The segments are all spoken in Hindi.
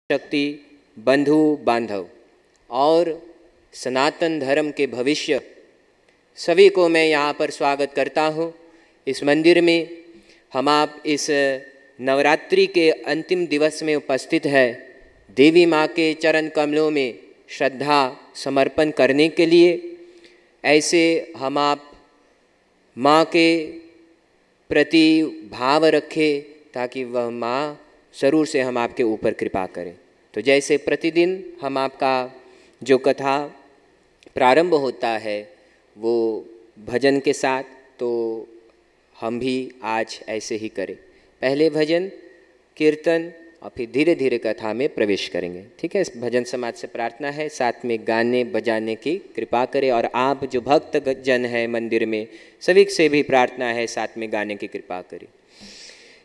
शक्ति, बंधु बांधव और सनातन धर्म के भविष्य सभी को मैं यहाँ पर स्वागत करता हूँ। इस मंदिर में हम आप इस नवरात्रि के अंतिम दिवस में उपस्थित है देवी माँ के चरण कमलों में श्रद्धा समर्पण करने के लिए। ऐसे हम आप माँ के प्रति भाव रखें ताकि वह माँ ज़रूर से हम आपके ऊपर कृपा करें। तो जैसे प्रतिदिन हम आपका जो कथा प्रारंभ होता है वो भजन के साथ, तो हम भी आज ऐसे ही करें। पहले भजन कीर्तन और फिर धीरे धीरे कथा में प्रवेश करेंगे। ठीक है, भजन समाज से प्रार्थना है साथ में गाने बजाने की कृपा करें, और आप जो भक्त जन हैं मंदिर में सभी से भी प्रार्थना है साथ में गाने की कृपा करें।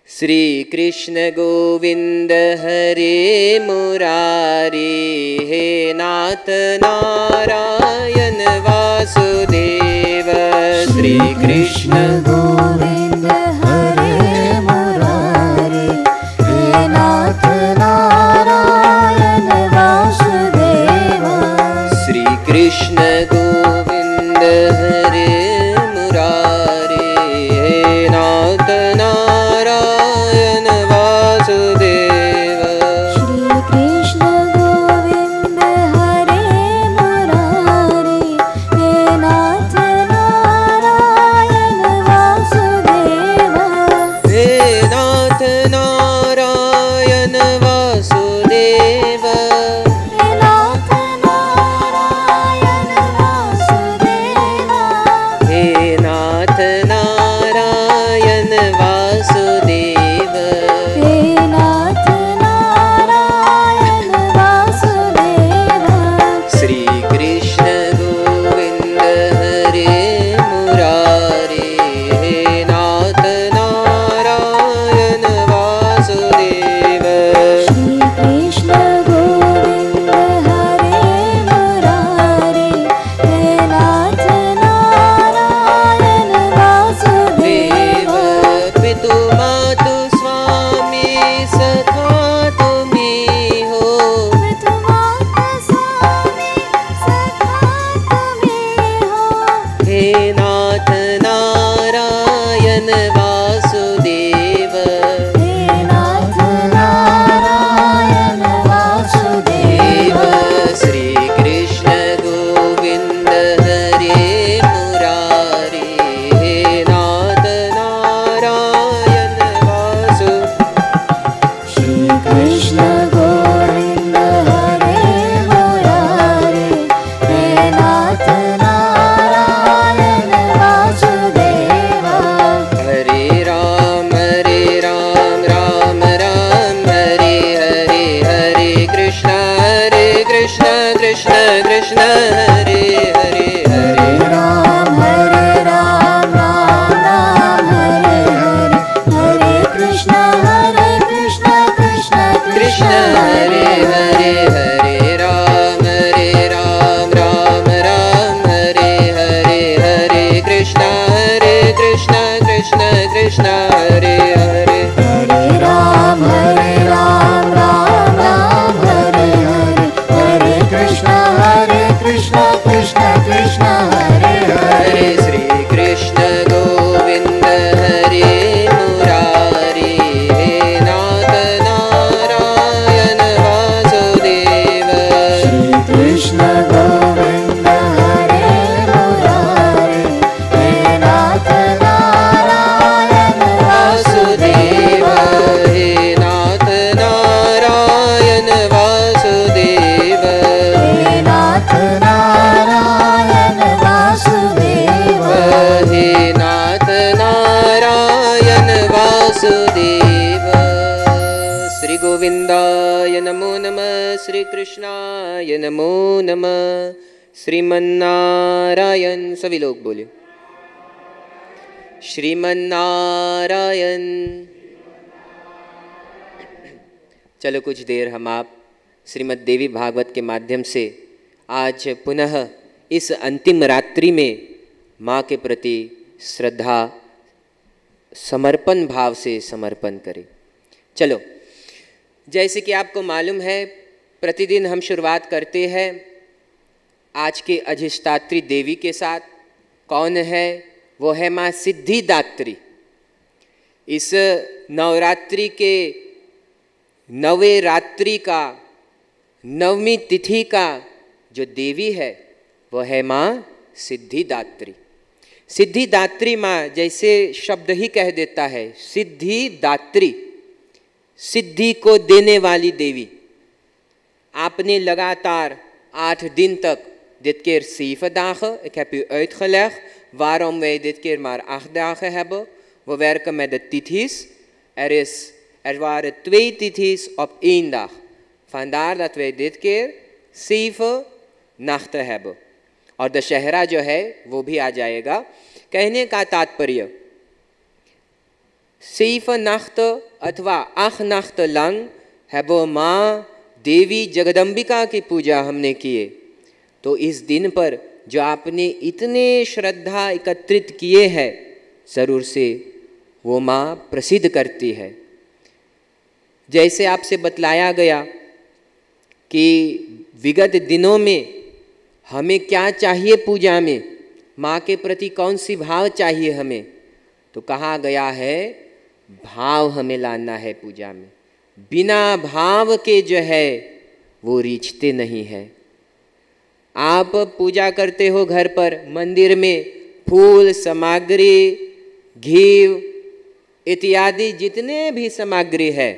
श्री कृष्ण गोविंद हरे मुरारी, हे नाथ नारायण वासुदेव। श्री कृष्ण गोविंद हरे मुरारी, हे नाथ नारायण वासुदेव। श्री कृष्ण गोविंद हरे मुरारी, हे नाथ नारायण वासुदेव। श्री कृष्ण गोविंद हरे मुरारी, हे नाथ नारायण वासुदेव। हे नाथ नारायण वासुदेव। हे नाथ नारायण वासुदेव। हे नाथ नारायण वासुदेव। हे नाथ नारायण वासुदेव। श्री कृष्ण गोविंद हरे मुरारी, हे नाथ नारायण वासुदेव। श्री कृष्ण गोविंद हरे मुरारी, हे नाथ नारायण वासुदेव। पितु मातु स्वामी सखा तुम्ही हो। पितु माता स्वामी सखा तुम्ही हो। हे नाथ नारायण वासुदेव। हे नाथ नारायण वासुदेव। श्री कृष्ण गोविंद हरे मुरारी, हे नाथ नारायण वासु। श्री कृष्ण गोविंद हरे मुरारी, हे नाथ नारायण वासुदेव। हरे राम राम राम हरे हरे, हरे कृष्ण कृष्ण कृष्ण हरे हरे, हरे राम राम राम हरे हरे, हरे कृष्ण कृष्ण कृष्ण हरे हरे। हरे राम राम राम हरे हरे, हरे कृष्ण कृष्ण कृष्ण हरे हरे। हरे राम राम राम हरे हरे, हरे कृष्ण कृष्ण कृष्ण हरे हरे। हरे श्री कृष्ण गोविंद हरे मुरारी, हे नाथ नारायण वासुदेव। श्री कृष्ण गोविंद हरे मुरारी, हे नाथ नारायण वासुदेव। हे नाथ नारायण वासुदेव। हे नाथ नारायण वासुदेव। हे नाथ नारायण वासुदेव। श्री गोविंदाय नमो नमः, श्री कृष्णाय नमो नमः। श्रीमन्नारायण, सभी लोग बोले श्रीमन्नारायण। चलो कुछ देर हम आप श्रीमद् देवी भागवत के माध्यम से आज पुनः इस अंतिम रात्रि में माँ के प्रति श्रद्धा समर्पण भाव से समर्पण करें। चलो जैसे कि आपको मालूम है, प्रतिदिन हम शुरुआत करते हैं आज के अधिष्ठात्री देवी के साथ। कौन है? वो है माँ सिद्धिदात्री। इस नवरात्रि के नवे रात्रि का नवमी तिथि का जो देवी है वो है माँ सिद्धिदात्री। सिद्धिदात्री माँ, जैसे शब्द ही कह देता है, सिद्धिदात्री, सिद्धि को देने वाली देवी। आपने लगातार 8 दिन तक dit keer 7 dagen. Ik heb u uitgelegd waarom wij dit keer maar 8 dagen hebben. We werken met de tithis. Er waren 2 tithis op 1 dag. Vandaar dat wij dit keer 7 nachten hebben. और दशहरा जो है वो भी आ जाएगा। कहने का तात्पर्य, 7 nachten अथवा 8 nachten lang hebben माँ देवी जगदम्बिका की पूजा हमने किए। तो इस दिन पर जो आपने इतने श्रद्धा एकत्रित किए हैं, ज़रूर से वो माँ प्रसिद्ध करती है। जैसे आपसे बतलाया गया कि विगत दिनों में हमें क्या चाहिए पूजा में, माँ के प्रति कौन सी भाव चाहिए हमें, तो कहा गया है भाव हमें लाना है पूजा में। बिना भाव के जो है वो रीझते नहीं है। आप पूजा करते हो घर पर, मंदिर में फूल, सामग्री, घी इत्यादि जितने भी सामग्री है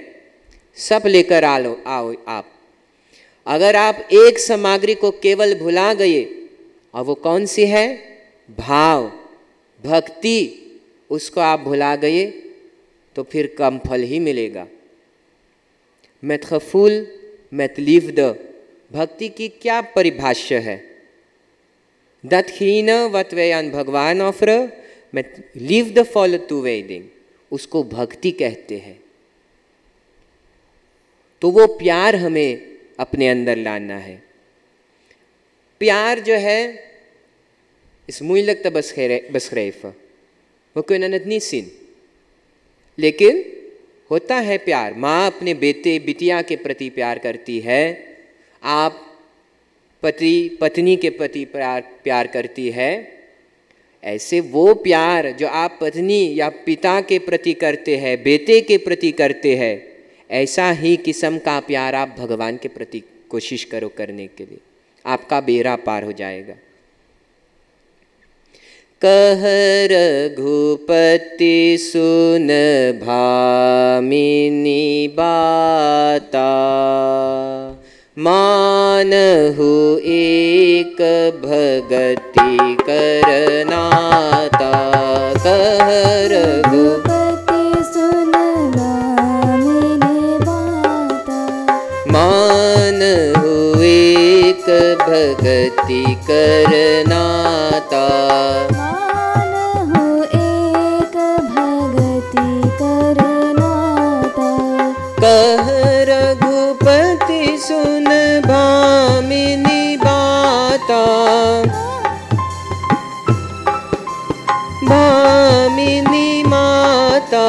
सब लेकर आओ आप। अगर आप एक सामग्री को केवल भुला गए, और वो कौन सी है? भाव, भक्ति, उसको आप भुला गए तो फिर कम फल ही मिलेगा। met gevoel, met liefde, भक्ति की क्या परिभाषा है? Datgene wat wij aan भगवान offeren met liefdevolle toewijding, उसको भक्ति कहते हैं। तो वो प्यार हमें अपने अंदर लाना है। प्यार जो है is moeilijk te beschrijven. We kunnen het niet zien, लेकिन होता है प्यार। माँ अपने बेटे बिटिया के प्रति प्यार करती है, आप पति पत्नी के प्रति प्यार करती है। ऐसे वो प्यार जो आप पत्नी या पिता के प्रति करते हैं, बेटे के प्रति करते हैं, ऐसा ही किस्म का प्यार आप भगवान के प्रति कोशिश करो करने के लिए, आपका बेड़ा पार हो जाएगा। कह रघुपति सुन भामिनी बाता, मानहु एक भगति करनाता। कह रघुपति सुन भामिनी बाता, मानहु एक भगति करनाता। कह रघुपति सुन भामिनी बाता, भामिनी माता,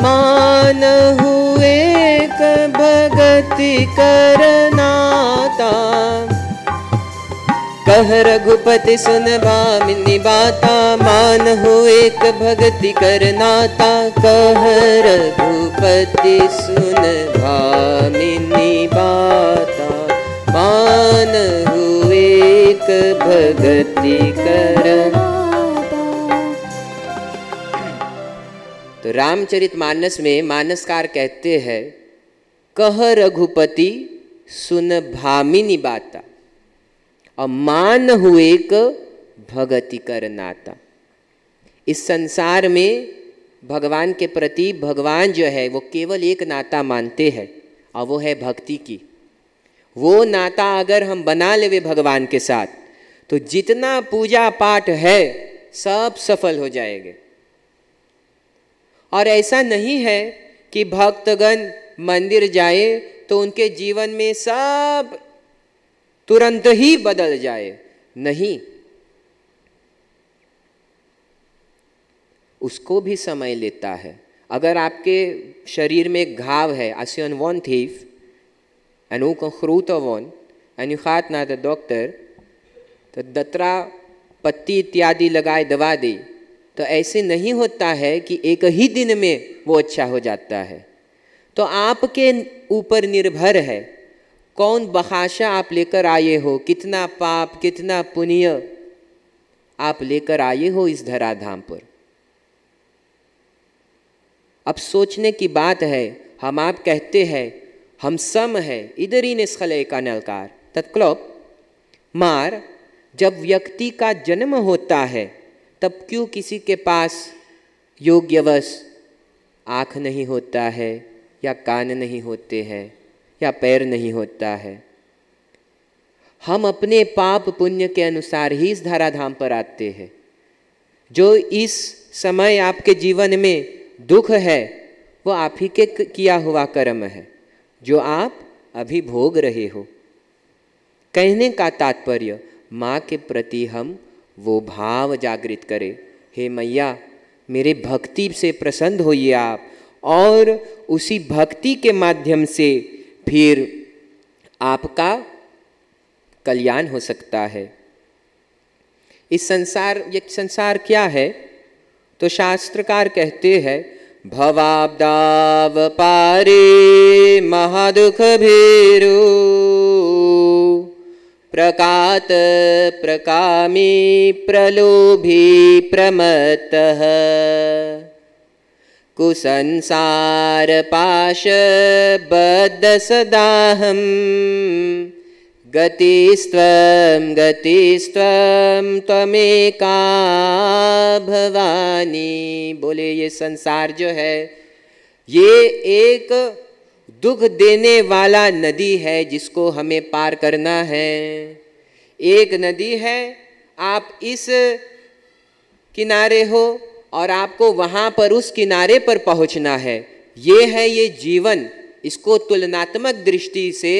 मानहु एक भगति करनाता। कह रघुपति सुन भामिनी बाता, मानहु एक भगति करनाता। कह रघुपति सुन भामिनी बाता, मानहु एक भगति करनाता। तो रामचरितमानस में मानसकार कहते हैं, कह रघुपति सुन भामिनी बाता और मान हुए एक भगति करनाता। इस संसार में भगवान के प्रति भगवान जो है वो केवल एक नाता मानते हैं, और वो है भक्ति की। वो नाता अगर हम बना लेवे भगवान के साथ, तो जितना पूजा पाठ है सब सफल हो जाएंगे। और ऐसा नहीं है कि भक्तगण मंदिर जाए तो उनके जीवन में सब तुरंत ही बदल जाए, नहीं, उसको भी समय लेता है। अगर आपके शरीर में घाव है, as on one thief, en ook een grote wond en u gaat naar de dokter, तो दतरा पत्ती इत्यादि लगाए दवा दे, तो ऐसे नहीं होता है कि एक ही दिन में वो अच्छा हो जाता है। तो आपके ऊपर निर्भर है कौन बखाशा आप लेकर आए हो, कितना पाप कितना पुण्य आप लेकर आए हो इस धराधाम पर। अब सोचने की बात है, हम आप कहते हैं हम सम है iedereen is gelijk aan elkaar, dat klopt, maar जब व्यक्ति का जन्म होता है तब क्यों किसी के पास योग्यवश आँख नहीं होता है, या कान नहीं होते हैं, या पैर नहीं होता है। हम अपने पाप पुण्य के अनुसार ही इस धराधाम पर आते हैं। जो इस समय आपके जीवन में दुख है वो आप ही के किया हुआ कर्म है जो आप अभी भोग रहे हो। कहने का तात्पर्य माँ के प्रति हम वो भाव जागृत करें, हे मैया मेरे भक्ति से प्रसन्न होइए आप, और उसी भक्ति के माध्यम से फिर आपका कल्याण हो सकता है। इस संसार, ये संसार क्या है, तो शास्त्रकार कहते हैं भवाब्दाव पारे महादुख भीरु प्रकात प्रकामी प्रलोभी प्रमत्तः कुसंसार पाश बद्ध सदाहम गतिस्त्वं त्वमेका भवानी। बोले ये संसार जो है ये एक दुख देने वाला नदी है जिसको हमें पार करना है। एक नदी है, आप इस किनारे हो और आपको वहाँ पर उस किनारे पर पहुँचना है। ये है ये जीवन, इसको तुलनात्मक दृष्टि से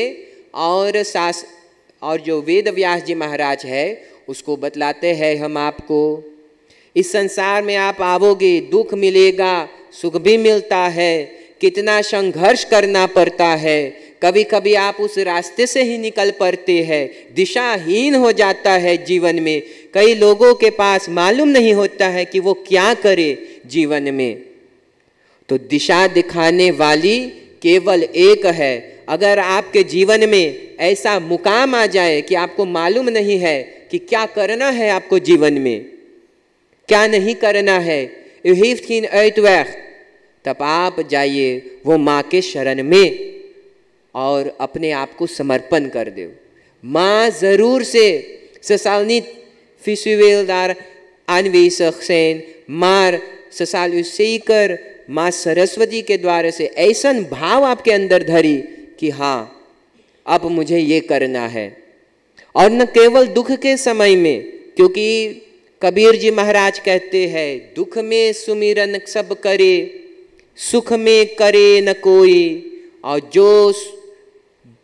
और जो वेद व्यास जी महाराज है उसको बतलाते हैं हम आपको। इस संसार में आप आवोगे, दुख मिलेगा, सुख भी मिलता है, कितना संघर्ष करना पड़ता है। कभी कभी आप उस रास्ते से ही निकल पड़ते हैं, दिशाहीन हो जाता है जीवन में। कई लोगों के पास मालूम नहीं होता है कि वो क्या करे जीवन में। तो दिशा दिखाने वाली केवल एक है। अगर आपके जीवन में ऐसा मुकाम आ जाए कि आपको मालूम नहीं है कि क्या करना है, आपको जीवन में क्या नहीं करना है, u heeft geen uitweg, तब आप जाइए वो माँ के शरण में और अपने आप को समर्पण कर दो। माँ ज़रूर से ze zal niet visueel daar aanwezig zijn, maar ze zal u zeker माँ सरस्वती के द्वारा से ऐसा भाव आपके अंदर धरी कि हाँ अब मुझे ये करना है। और न केवल दुख के समय में, क्योंकि कबीर जी महाराज कहते हैं दुख में सुमिरन सब करे, सुख में करे न कोई, और जो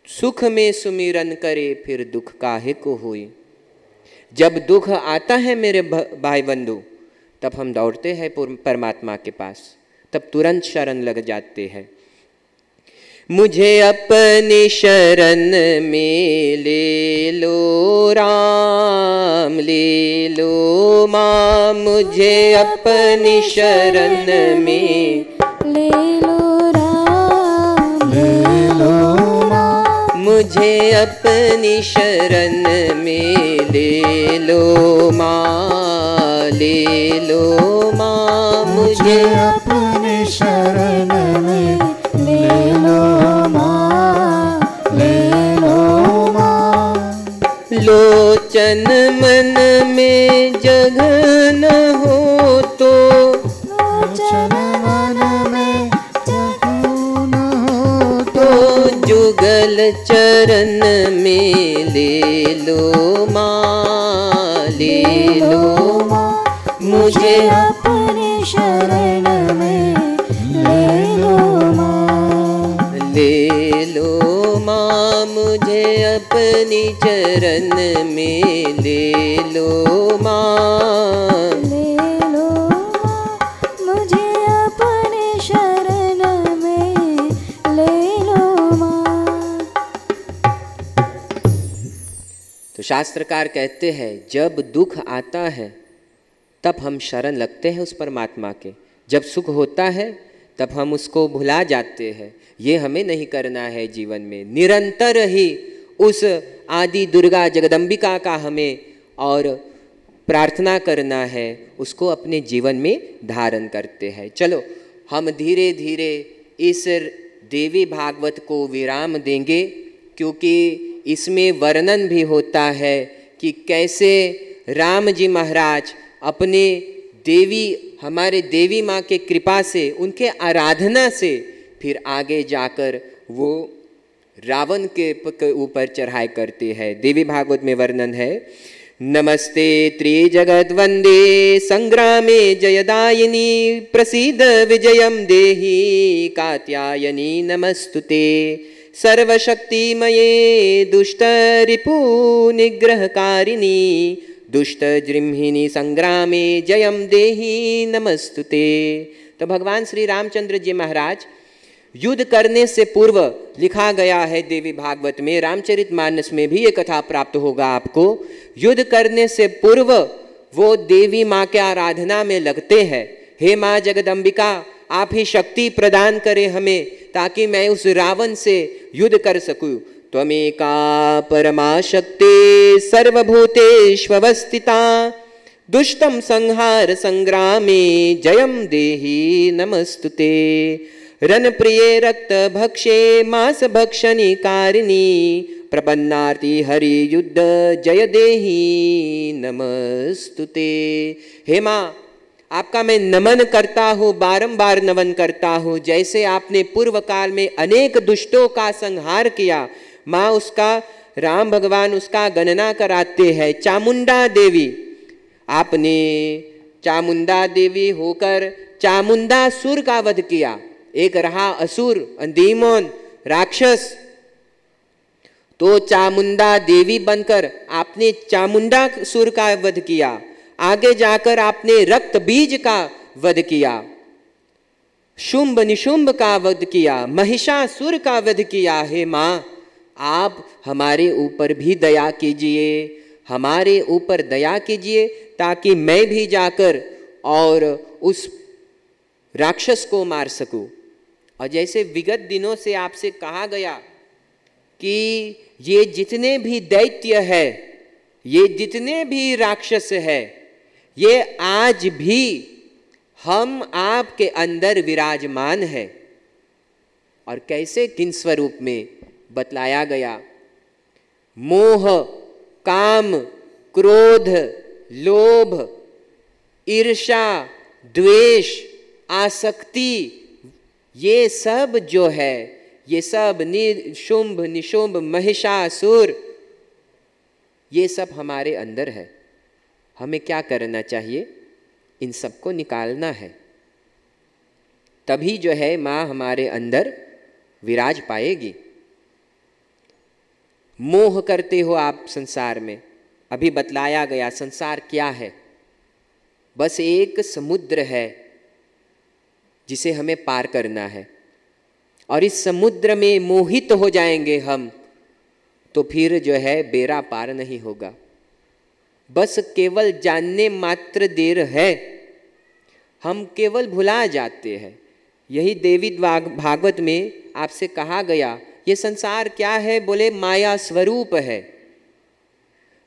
सुख में सुमिरन करे फिर दुख काहे को होई। जब दुख आता है मेरे भाई बंधु तब हम दौड़ते हैं परमात्मा के पास, तब तुरंत शरण लग जाते हैं। मुझे अपनी शरण में ले लो राम, ले लो माँ, मुझे अपनी शरण में ले लो राम, ले लो माँ, मुझे अपनी शरण में ले लो माँ, ले लो माँ, मुझे अपनी शरण में ले लो माँ, ले लो माँ। लोचन मन में जगह न हो तो, लोचन मन में जगह न हो तो जुगल चरण में ले लो माँ, ले लो माँ, मुझे अपनी शरण में ले लो माँ, ले लो माँ, मुझे अपनी चरण में ले लो माँ, ले लो माँ, मुझे अपनी शरण में ले लो माँ। तो शास्त्रकार कहते हैं जब दुख आता है तब हम शरण लगते हैं उस परमात्मा के, जब सुख होता है तब हम उसको भुला जाते हैं। ये हमें नहीं करना है जीवन में। निरंतर ही उस आदि दुर्गा जगदम्बिका का हमें और प्रार्थना करना है, उसको अपने जीवन में धारण करते हैं। चलो हम धीरे धीरे इस देवी भागवत को विराम देंगे, क्योंकि इसमें वर्णन भी होता है कि कैसे राम जी महाराज अपने देवी, हमारे देवी माँ के कृपा से, उनके आराधना से फिर आगे जाकर वो रावण के ऊपर चढ़ाई करते हैं। देवी भागवत में वर्णन है, नमस्ते त्रिजगद्वंदे संग्रामे जयदायिनी प्रसीद विजयम देहि कात्यायनी नमस्तुते सर्वशक्तिमये दुष्ट रिपु निग्रहकारिणी दुष्ट जृम्हिणी संग्रामे जयम देहि नमस्तुते। तो भगवान श्री रामचंद्र जी महाराज युद्ध करने से पूर्व, लिखा गया है देवी भागवत में, रामचरितमानस में भी ये कथा प्राप्त होगा आपको, युद्ध करने से पूर्व वो देवी माँ के आराधना में लगते हैं। हे माँ जगदम्बिका, आप ही शक्ति प्रदान करें हमें, ताकि मैं उस रावण से युद्ध कर सकूं। त्वमेका परमा शक्ति सर्वभूतेष्वस्थिता दुष्टम संहार संग्रामे जयम देहि नमस्तुते रण प्रिये रक्त भक्षे मांस भक्षणी कारिणी प्रपन्नार्ति हरि युद्ध जय देहि नमस्तुते। हे माँ, आपका मैं नमन करता हूँ, बारंबार नमन करता हूँ। जैसे आपने पूर्व काल में अनेक दुष्टों का संहार किया, माँ उसका, राम भगवान उसका गणना कराते हैं। चामुंडा देवी, आपने चामुंडा देवी होकर चामुंडा सुर का वध किया। एक रहा असुर, डीमन, राक्षस, तो चामुंडा देवी बनकर आपने चामुंडा सुर का वध किया। आगे जाकर आपने रक्त बीज का वध किया, शुंभ निशुंभ का वध किया, महिषासुर का वध किया। हे माँ, आप हमारे ऊपर भी दया कीजिए, हमारे ऊपर दया कीजिए, ताकि मैं भी जाकर और उस राक्षस को मार सकूं। और जैसे विगत दिनों से आपसे कहा गया कि ये जितने भी दैत्य है, ये जितने भी राक्षस है, ये आज भी हम आपके अंदर विराजमान है। और कैसे, किन स्वरूप में बतलाया गया, मोह, काम, क्रोध, लोभ, ईर्ष्या, द्वेष, आसक्ति, ये सब जो है, ये सब शुंभ निशुंभ महिषासुर, ये सब हमारे अंदर है। हमें क्या करना चाहिए? इन सबको निकालना है, तभी जो है माँ हमारे अंदर विराज पाएगी। मोह करते हो आप संसार में, अभी बतलाया गया संसार क्या है, बस एक समुद्र है जिसे हमें पार करना है। और इस समुद्र में मोहित हो जाएंगे हम, तो फिर जो है बेड़ा पार नहीं होगा। बस केवल जानने मात्र देर है, हम केवल भुला जाते हैं। यही देवी भागवत में आपसे कहा गया, ये संसार क्या है? बोले माया स्वरूप है।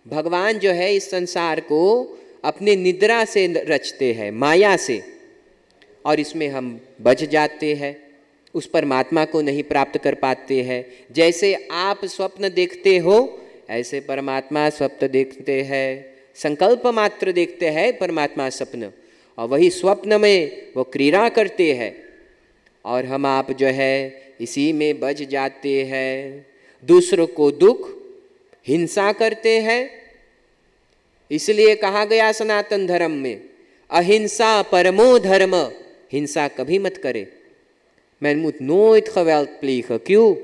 भगवान जो है इस संसार को अपने निद्रा से रचते हैं, माया से, और इसमें हम बच जाते हैं, उस परमात्मा को नहीं प्राप्त कर पाते हैं। जैसे आप स्वप्न देखते हो, ऐसे परमात्मा स्वप्न देखते हैं, संकल्प मात्र देखते हैं परमात्मा स्वप्न, और वही स्वप्न में वो क्रीड़ा करते हैं, और हम आप जो है इसी में बच जाते हैं। दूसरों को दुख, हिंसा करते हैं। इसलिए कहा गया सनातन धर्म में, अहिंसा परमो धर्म, हिंसा कभी मत करे। Men moet nooit geweld plegen. क्यों?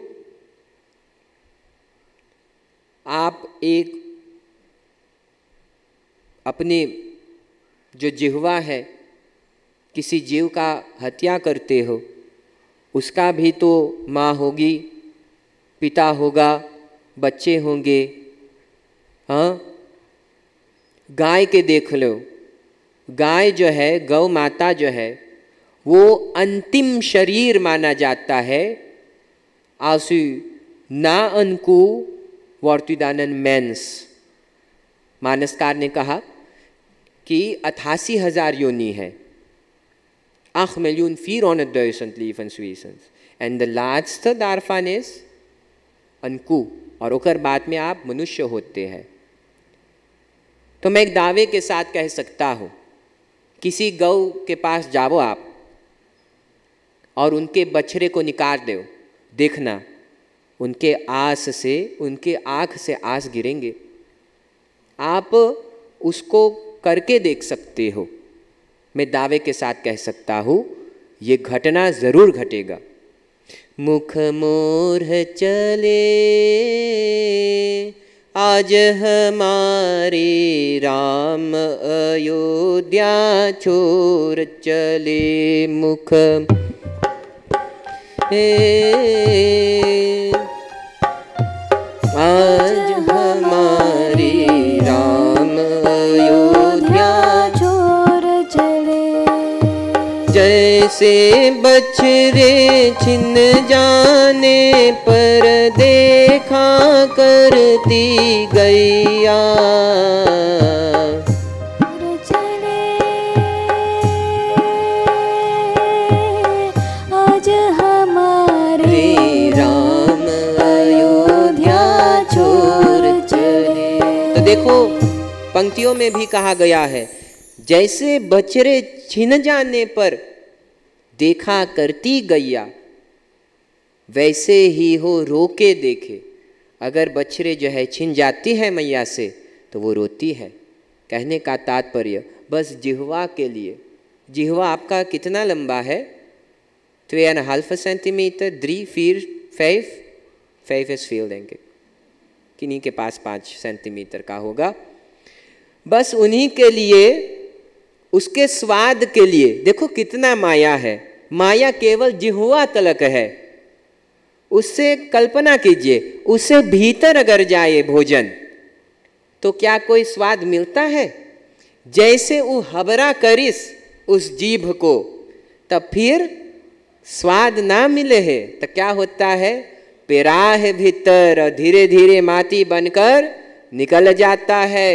आप एक अपने जो जिह्वा है, किसी जीव का हत्या करते हो, उसका भी तो माँ होगी, पिता होगा, बच्चे होंगे, हाँ, गाय के देख लो, गाय जो है, गौ माता जो है, वो अंतिम शरीर माना जाता है आसु ना अनकु वर्तुदानन मेंस। मानसकार ने कहा कि 88,000 योनि है, 8 miljoen 400.000 levenswezens and the last daarvan is अनकु, और ओकर बाद में आप मनुष्य होते हैं। तो मैं एक दावे के साथ कह सकता हूँ, किसी गौ के पास जाओ आप और उनके बछड़े को निकाल दो, देखना उनके आस से, उनके आँख से आंस गिरेंगे। आप उसको करके देख सकते हो। मैं दावे के साथ कह सकता हूँ ये घटना ज़रूर घटेगा। मुख मोर चले आज हमारे राम, अयोध्या छोर चले मुख आज हमारे राम, अयोध्या छोर चले। जैसे बछड़े छिन जाने पर देखा करती गैया, चले आज हमारे राम, अयोध्या छोर चले। तो देखो पंक्तियों में भी कहा गया है, जैसे बछड़े छिन जाने पर देखा करती गैया, वैसे ही हो रोके देखे। अगर बछड़े जो है छिन जाती है मैया से तो वो रोती है। कहने का तात्पर्य बस जिह्वा के लिए। जिह्वा आपका कितना लंबा है? 2,5 सेंटीमीटर, 3, 4, 5 इस फील देंगे, किन्हीं के पास 5 सेंटीमीटर का होगा। बस उन्हीं के लिए, उसके स्वाद के लिए देखो कितना माया है। माया केवल जिह्वा तलक है। उससे कल्पना कीजिए, उससे भीतर अगर जाए भोजन तो क्या कोई स्वाद मिलता है? जैसे वो हबरा करिस उस जीभ को, तब फिर स्वाद ना मिले है तो क्या होता है? पेराह भीतर और धीरे धीरे माटी बनकर निकल जाता है।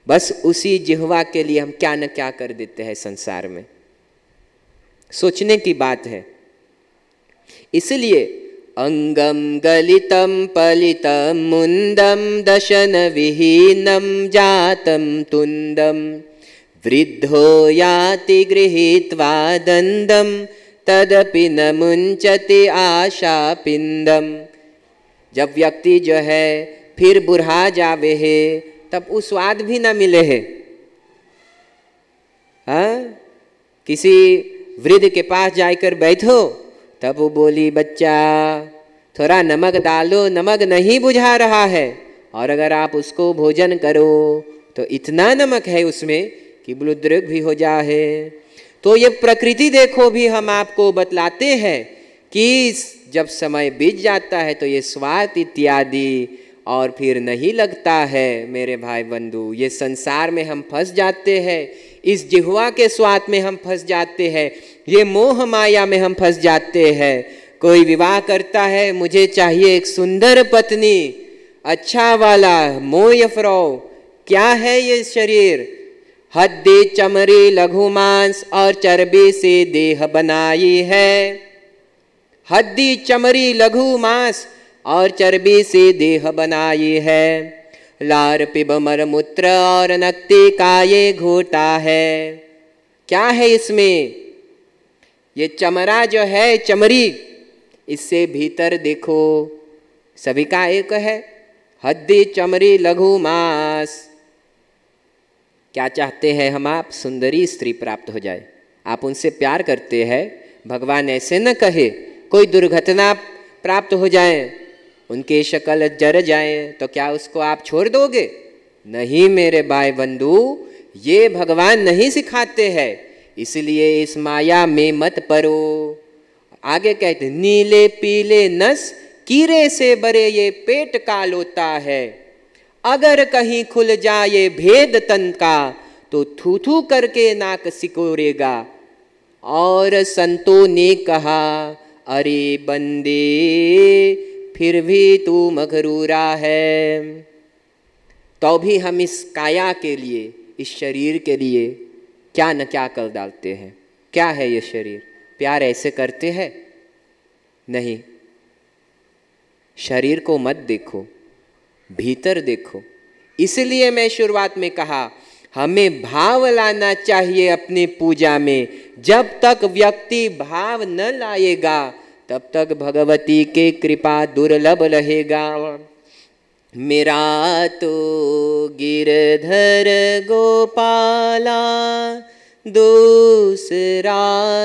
बस उसी जिह्वा के लिए हम क्या न क्या कर देते हैं संसार में। सोचने की बात है। इसलिए अंगम गलितम पलितम मुंदम दशन विहीनम जातम तुंदम वृद्धो याति गृहीत्वा दंदम तदपि न मुंचति आशा पिंदम। जब व्यक्ति जो है फिर बुढ़ा जावे है तब उस स्वाद भी ना मिले है। हाँ, किसी वृद्ध के पास जाकर बैठो तब वो बोली, बच्चा थोड़ा नमक डालो, नमक नहीं बुझा रहा है। और अगर आप उसको भोजन करो तो इतना नमक है उसमें कि ब्लूद्रुग भी हो जाए। तो ये प्रकृति देखो भी हम आपको बतलाते हैं कि जब समय बीत जाता है तो ये स्वाद इत्यादि और फिर नहीं लगता है। मेरे भाई बंधु, ये संसार में हम फंस जाते हैं, इस जिह्वा के स्वाद में हम फंस जाते हैं, ये मोह माया में हम फंस जाते हैं। कोई विवाह करता है, मुझे चाहिए एक सुंदर पत्नी, अच्छा वाला मोय फ्रो। क्या है ये शरीर? हड्डी चमड़ी लघु मांस और चर्बी से देह बनाई है। हड्डी चमड़ी लघु मांस और चर्बी से देह बनाई है। लार पिब मर मूत्र और नक्ति का ये घोटा है। क्या है इसमें? ये चमड़ा जो है, चमड़ी, इससे भीतर देखो सभी का एक है, हड्डी चमड़ी लघु मांस। क्या चाहते हैं हम? आप सुंदरी स्त्री प्राप्त हो जाए, आप उनसे प्यार करते हैं। भगवान ऐसे न कहे कोई दुर्घटना प्राप्त हो जाए, उनके शक्ल जर जाए तो क्या उसको आप छोड़ दोगे? नहीं मेरे भाई बंधु, ये भगवान नहीं सिखाते हैं। इसलिए इस माया में मत पड़ो। आगे कहते, नीले पीले नस कीड़े से बरे ये पेट का लोता है। अगर कहीं खुल जाए भेद तन का तो थू थू करके नाक सिकोरेगा। और संतों ने कहा, अरे बंदे फिर भी तू मगरूरा है। तो भी हम इस काया के लिए, इस शरीर के लिए क्या न क्या कर डालते हैं। क्या है ये शरीर? प्यार ऐसे करते हैं? नहीं। शरीर को मत देखो, भीतर देखो। इसलिए मैं शुरुआत में कहा, हमें भाव लाना चाहिए अपनी पूजा में। जब तक व्यक्ति भाव न लाएगा तब तक भगवती के कृपा दुर्लभ रहेगा। मेरा तो गिरधर गोपाला दूसरा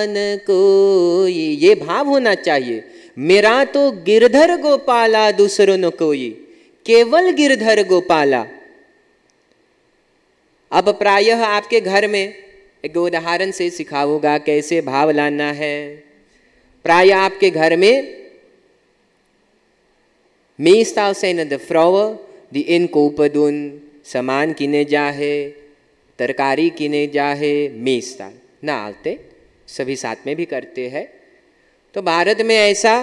न कोई, ये भाव होना चाहिए। मेरा तो गिरधर गोपाला दूसरो न कोई, केवल गिरधर गोपाला। अब प्रायः आपके घर में एक उदाहरण से सिखाऊंगा कैसे भाव लाना है। प्रायः आपके घर में meestal zijn het de vrouwen die inkopen doen, सामान किने जाहे, तरकारी किने जाहे, meestal ना आते, सभी साथ में भी करते हैं। तो भारत में ऐसा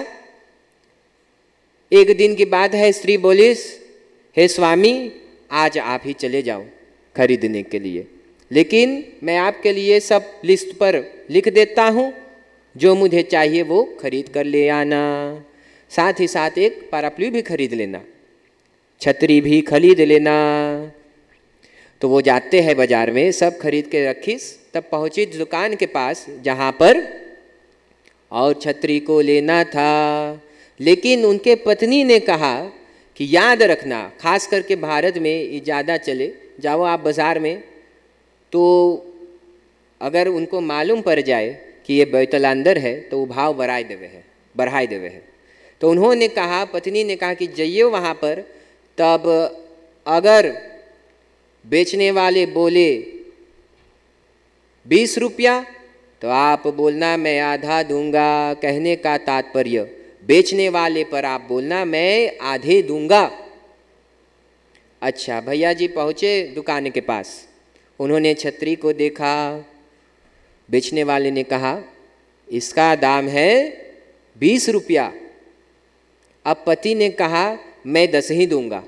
एक दिन की बात है, स्त्री बोली, हे स्वामी आज आप ही चले जाओ खरीदने के लिए, लेकिन मैं आपके लिए सब लिस्ट पर लिख देता हूँ, जो मुझे चाहिए वो खरीद कर ले आना। साथ ही साथ एक पाराप्लू भी खरीद लेना, छतरी भी खरीद लेना। तो वो जाते हैं बाजार में, सब खरीद के रखीस। तब पहुँची दुकान के पास जहाँ पर और छतरी को लेना था, लेकिन उनके पत्नी ने कहा कि याद रखना, खास करके भारत में ये ज़्यादा चले, जाओ आप बाज़ार में तो अगर उनको मालूम पड़ जाए कि ये बैतलांदर है तो वो भाव बढ़ाए देवे है। तो उन्होंने कहा, पत्नी ने कहा कि जाइए वहाँ पर, तब अगर बेचने वाले बोले 20 रुपया तो आप बोलना मैं आधा दूंगा। कहने का तात्पर्य, बेचने वाले पर आप बोलना मैं आधे दूंगा। अच्छा, भैया जी पहुँचे दुकान के पास, उन्होंने छतरी को देखा, बेचने वाले ने कहा इसका दाम है 20 रुपया। अब पति ने कहा मैं 10 ही दूंगा।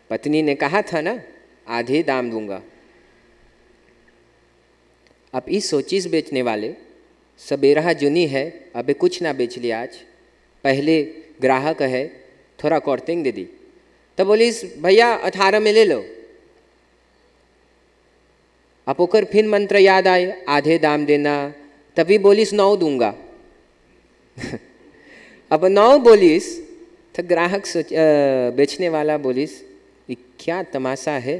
पत्नी ने कहा था ना आधे दाम दूंगा। अब इस सोचीस बेचने वाले, सबेरा जुनी है, अबे कुछ ना बेच लिया आज, पहले ग्राहक है, थोड़ा कॉर्तिंग दे दी। तो बोलीस भैया 18 में ले लो। अब ओकर फिर मंत्र याद आए, आधे दाम देना, तभी बोलीस 9 दूंगा। अब 9 बोलीस तो ग्राहक बेचने वाला बोलीस ये क्या तमाशा है।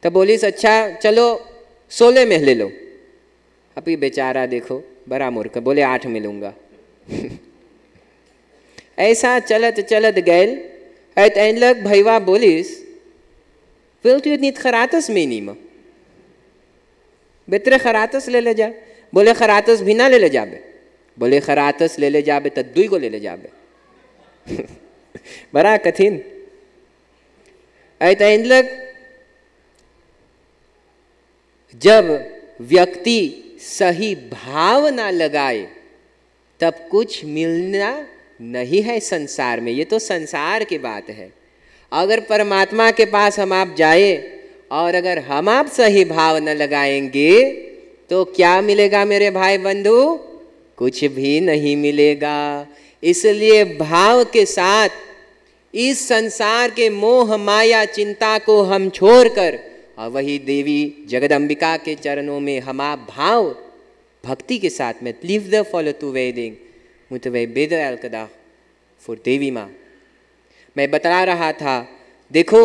तब बोलीस अच्छा चलो 16 में ले लो। अब ये बेचारा देखो बड़ा मूर्ख, बोले 8 में लूँगा। ऐसा चलत चलत गैल, uiteindelijk भैया बोलीस wilt u het niet gratis meenemen? बेतरे खरातस ले जा। बोले खरातस भी ना ले जाबे। बोले खरातस ले जाबे तो 2 को ले जाबे। बड़ा कठिन। uiteindelijk जब व्यक्ति सही भाव ना लगाए तब कुछ मिलना नहीं है संसार में। ये तो संसार की बात है। अगर परमात्मा के पास हम आप जाए और अगर हम आप सही भाव न लगाएंगे तो क्या मिलेगा मेरे भाई बंधु? कुछ भी नहीं मिलेगा। इसलिए भाव के साथ इस संसार के मोह माया चिंता को हम छोड़कर और वही देवी जगदम्बिका के चरणों में हम आप भाव भक्ति के साथ में liefde volle toewijding moeten wij bidden elke dag voor देवी माँ। मैं बता रहा था, देखो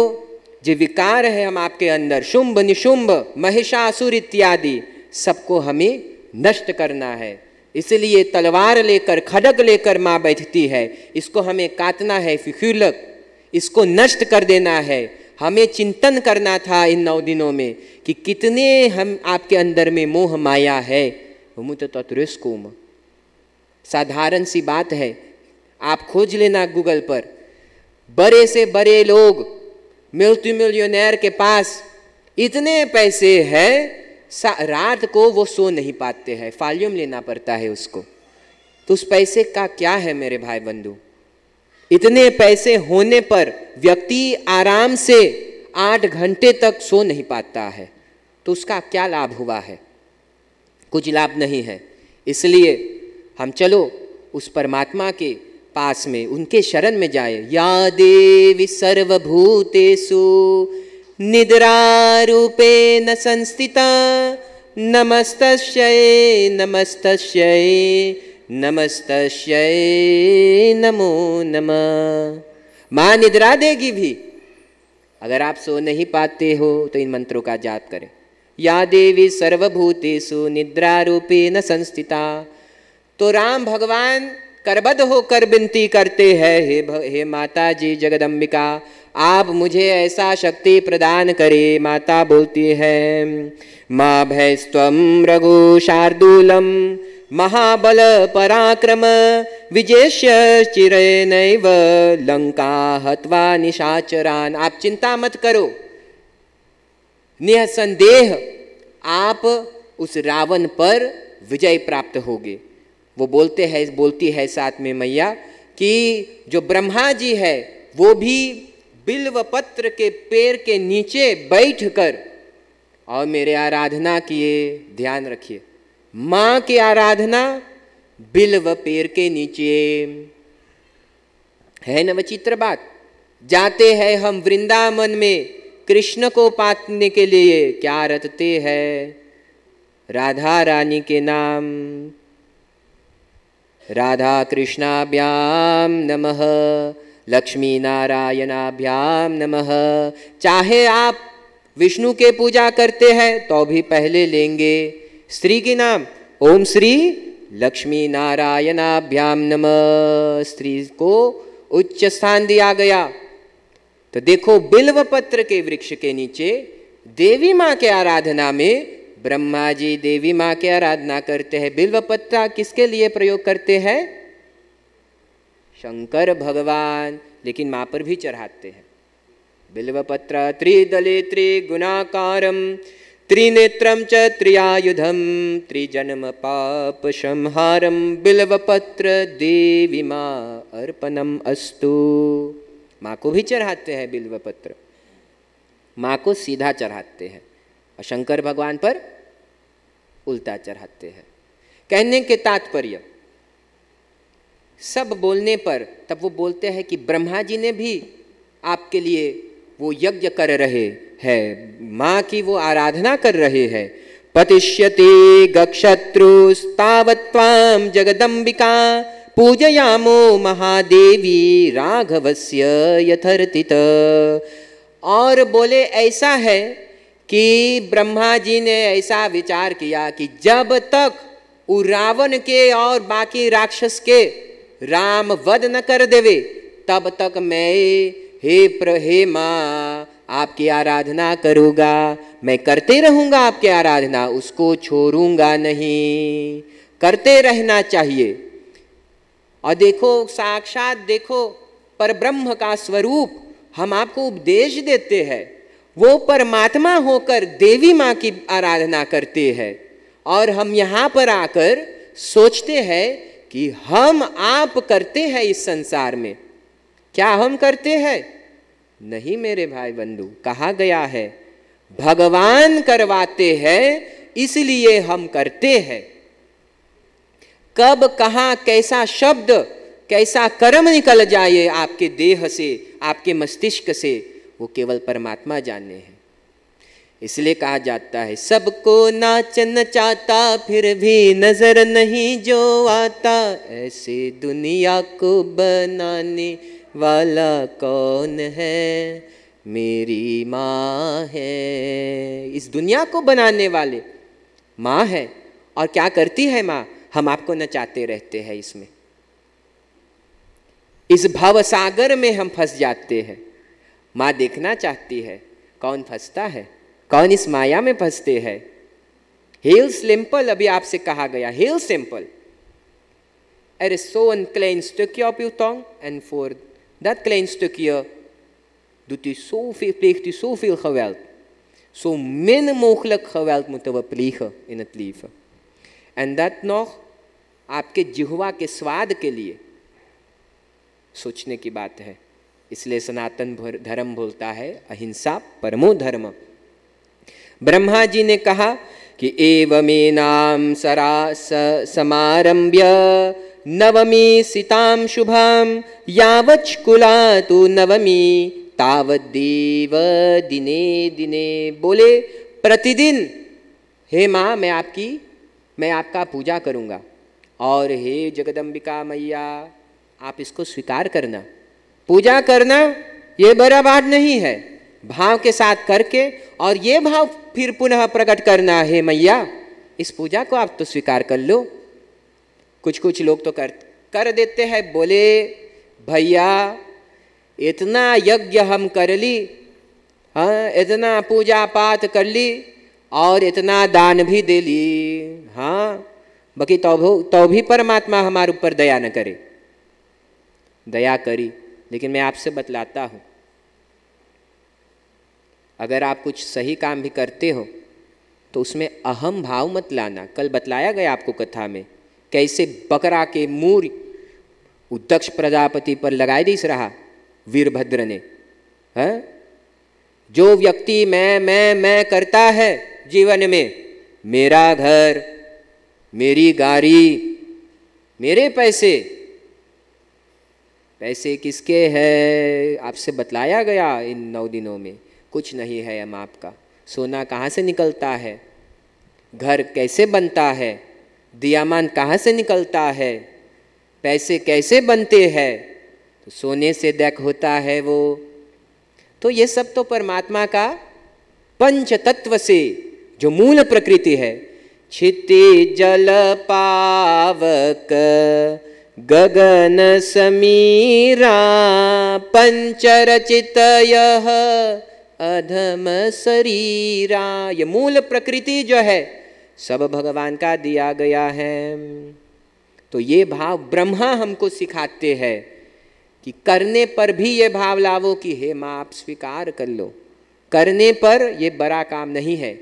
जो विकार है हम आपके अंदर, शुंभ निशुंभ महिषासुर इत्यादि, सबको हमें नष्ट करना है। इसलिए तलवार लेकर खड्ग लेकर माँ बैठती है, इसको हमें काटना है, फिक्यूलक इसको नष्ट कर देना है। हमें चिंतन करना था इन 9 दिनों में कि कितने हम आपके अंदर में मोह माया है। साधारण सी बात है, आप खोज लेना गूगल पर, बड़े से बड़े लोग, मल्टी मिलियनेयर के पास इतने पैसे हैं, रात को वो सो नहीं पाते हैं, फाल्यूम लेना पड़ता है उसको। तो उस पैसे का क्या है मेरे भाई बंधु? इतने पैसे होने पर व्यक्ति आराम से 8 घंटे तक सो नहीं पाता है, तो उसका क्या लाभ हुआ है? कुछ लाभ नहीं है। इसलिए हम चलो उस परमात्मा के पास में, उनके शरण में जाए। या देवी सर्वभूतेषु निद्रारूपेण संस्थिता नमस्तस्यै नमस्तस्यै नमस्तस्यै नमो नमः। माँ निद्रा देगी भी। अगर आप सो नहीं पाते हो तो इन मंत्रों का जाप करें। या देवी सर्वभूतेषु निद्रारूपेण संस्थिता। तो राम भगवान करबद्ध होकर विनती करते हैं, हे माता जी जगदम्बिका, आप मुझे ऐसा शक्ति प्रदान करे। माता बोलती है, माँ भैस्त्वं रघु शार्दूलम महाबल पराक्रम विजेष्य चिरेनैव लंका हत्वा निशाचरान। आप चिंता मत करो, निसंदेह आप उस रावण पर विजय प्राप्त होगे। वो बोलती है साथ में मैया कि जो ब्रह्मा जी है वो भी बिल्व पत्र के पेड़ के नीचे बैठकर और मेरे आराधना किए। ध्यान रखिए, माँ की आराधना बिल्व पेड़ के नीचे है। न विचित्र बात। जाते हैं हम वृंदावन में कृष्ण को पाने के लिए, क्या रटते हैं? राधा रानी के नाम। राधा कृष्णाभ्याम नमः, लक्ष्मी नारायणाभ्याम नमः। चाहे आप विष्णु के पूजा करते हैं तो भी पहले लेंगे स्त्री के नाम, ओम श्री लक्ष्मी नारायणाभ्याम नमः। स्त्री को उच्च स्थान दिया गया। तो देखो, बिल्व पत्र के वृक्ष के नीचे देवी माँ के आराधना में ब्रह्मा जी देवी माँ की आराधना करते हैं। बिल्व पत्र किसके लिए प्रयोग करते हैं? शंकर भगवान, लेकिन माँ पर भी चढ़ाते हैं। बिल्व पत्र त्रिदले त्रिगुणाकारम त्रिनेत्रम च त्रियायुधम त्रिजन्म पाप संहारम बिल्व पत्र देवी माँ अर्पणम अस्तु। माँ को भी चढ़ाते हैं बिल्व पत्र, माँ को सीधा चढ़ाते हैं और शंकर भगवान पर उल्टा चढ़ाते हैं। कहने के तात्पर्य, सब बोलने पर तब वो बोलते हैं कि ब्रह्मा जी ने भी आपके लिए वो यज्ञ कर रहे हैं, माँ की वो आराधना कर रहे हैं। पतिष्यते गक्षत्रुस्तावत्वां जगदम्बिका पूजयामो महादेवी राघवस्य यथर्थित। और बोले ऐसा है कि ब्रह्मा जी ने ऐसा विचार किया कि जब तक वो रावण के और बाकी राक्षस के राम वध न कर देवे तब तक मैं हे माँ आपकी आराधना करूँगा, मैं करते रहूँगा आपकी आराधना, उसको छोड़ूंगा नहीं, करते रहना चाहिए। और देखो, साक्षात देखो पर ब्रह्म का स्वरूप हम आपको उपदेश देते हैं। वो परमात्मा होकर देवी माँ की आराधना करते हैं और हम यहाँ पर आकर सोचते हैं कि हम आप करते हैं इस संसार में। क्या हम करते हैं? नहीं मेरे भाई बंधु, कहा गया है भगवान करवाते हैं इसलिए हम करते हैं। कब कहाँ कैसा शब्द कैसा कर्म निकल जाए आपके देह से, आपके मस्तिष्क से, वो केवल परमात्मा जाने हैं। इसलिए कहा जाता है सबको नाच नचाता फिर भी नजर नहीं जो आता, ऐसे दुनिया को बनाने वाला कौन है? मेरी माँ है। इस दुनिया को बनाने वाले माँ है। और क्या करती है माँ? हम आपको नचाते रहते हैं। इसमें इस भवसागर में हम फंस जाते हैं। माँ देखना चाहती है कौन फंसता है, कौन इस माया में फंसते हैं। Heel simple अभी आपसे कहा गया, heel simple. Er is zo'n klein stukje op uw tong en voor Dat klein stukje doet u zoveel, pleegt u zoveel geweld. Zo min mogelijk geweld moeten we plegen in het leven. En dat nog आपके जिह्वा के स्वाद के लिए सोचने की बात है। इसलिए सनातन धर्म बोलता है अहिंसा परमो धर्म। ब्रह्मा जी ने कहा कि एवमेनाम समारंभ्य नवमी सीताम शुभाम यावच् कुलातु नवमी तावद्देव दिने दिने। बोले प्रतिदिन हे माँ मैं आपका पूजा करूँगा और हे जगदम्बिका मैया आप इसको स्वीकार करना। पूजा करना ये बड़ा बात नहीं है, भाव के साथ करके और ये भाव फिर पुनः प्रकट करना, हे मैया इस पूजा को आप तो स्वीकार कर लो। कुछ लोग तो कर देते हैं, बोले भैया इतना यज्ञ हम कर ली, हाँ इतना पूजा पाठ कर ली और इतना दान भी दे ली, हाँ बाकी तो भी परमात्मा हमारे ऊपर दया न करे। दया करी, लेकिन मैं आपसे बतलाता हूँ अगर आप कुछ सही काम भी करते हो तो उसमें अहम भाव मत लाना। कल बतलाया गया आपको कथा में कैसे बकरा के मूर उद्दक्ष प्रजापति पर लगाए दिस रहा वीरभद्र ने। हाँ? जो व्यक्ति मैं करता है जीवन में, मेरा घर, मेरी गाड़ी, मेरे पैसे किसके हैं आपसे बतलाया गया इन 9 दिनों में। कुछ नहीं है हम आपका। सोना कहाँ से निकलता है, घर कैसे बनता है, दियामान कहाँ से निकलता है, पैसे कैसे बनते हैं, तो सोने से देख होता है वो। तो ये सब तो परमात्मा का पंच तत्व से जो मूल प्रकृति है, क्षिति जल पावक गगन समीरा पंचरचित यह अधम शरीरा। ये मूल प्रकृति जो है सब भगवान का दिया गया है। तो ये भाव ब्रह्मा हमको सिखाते हैं कि करने पर भी ये भाव लावो कि हे माँ आप स्वीकार कर लो। करने पर ये बड़ा काम नहीं है,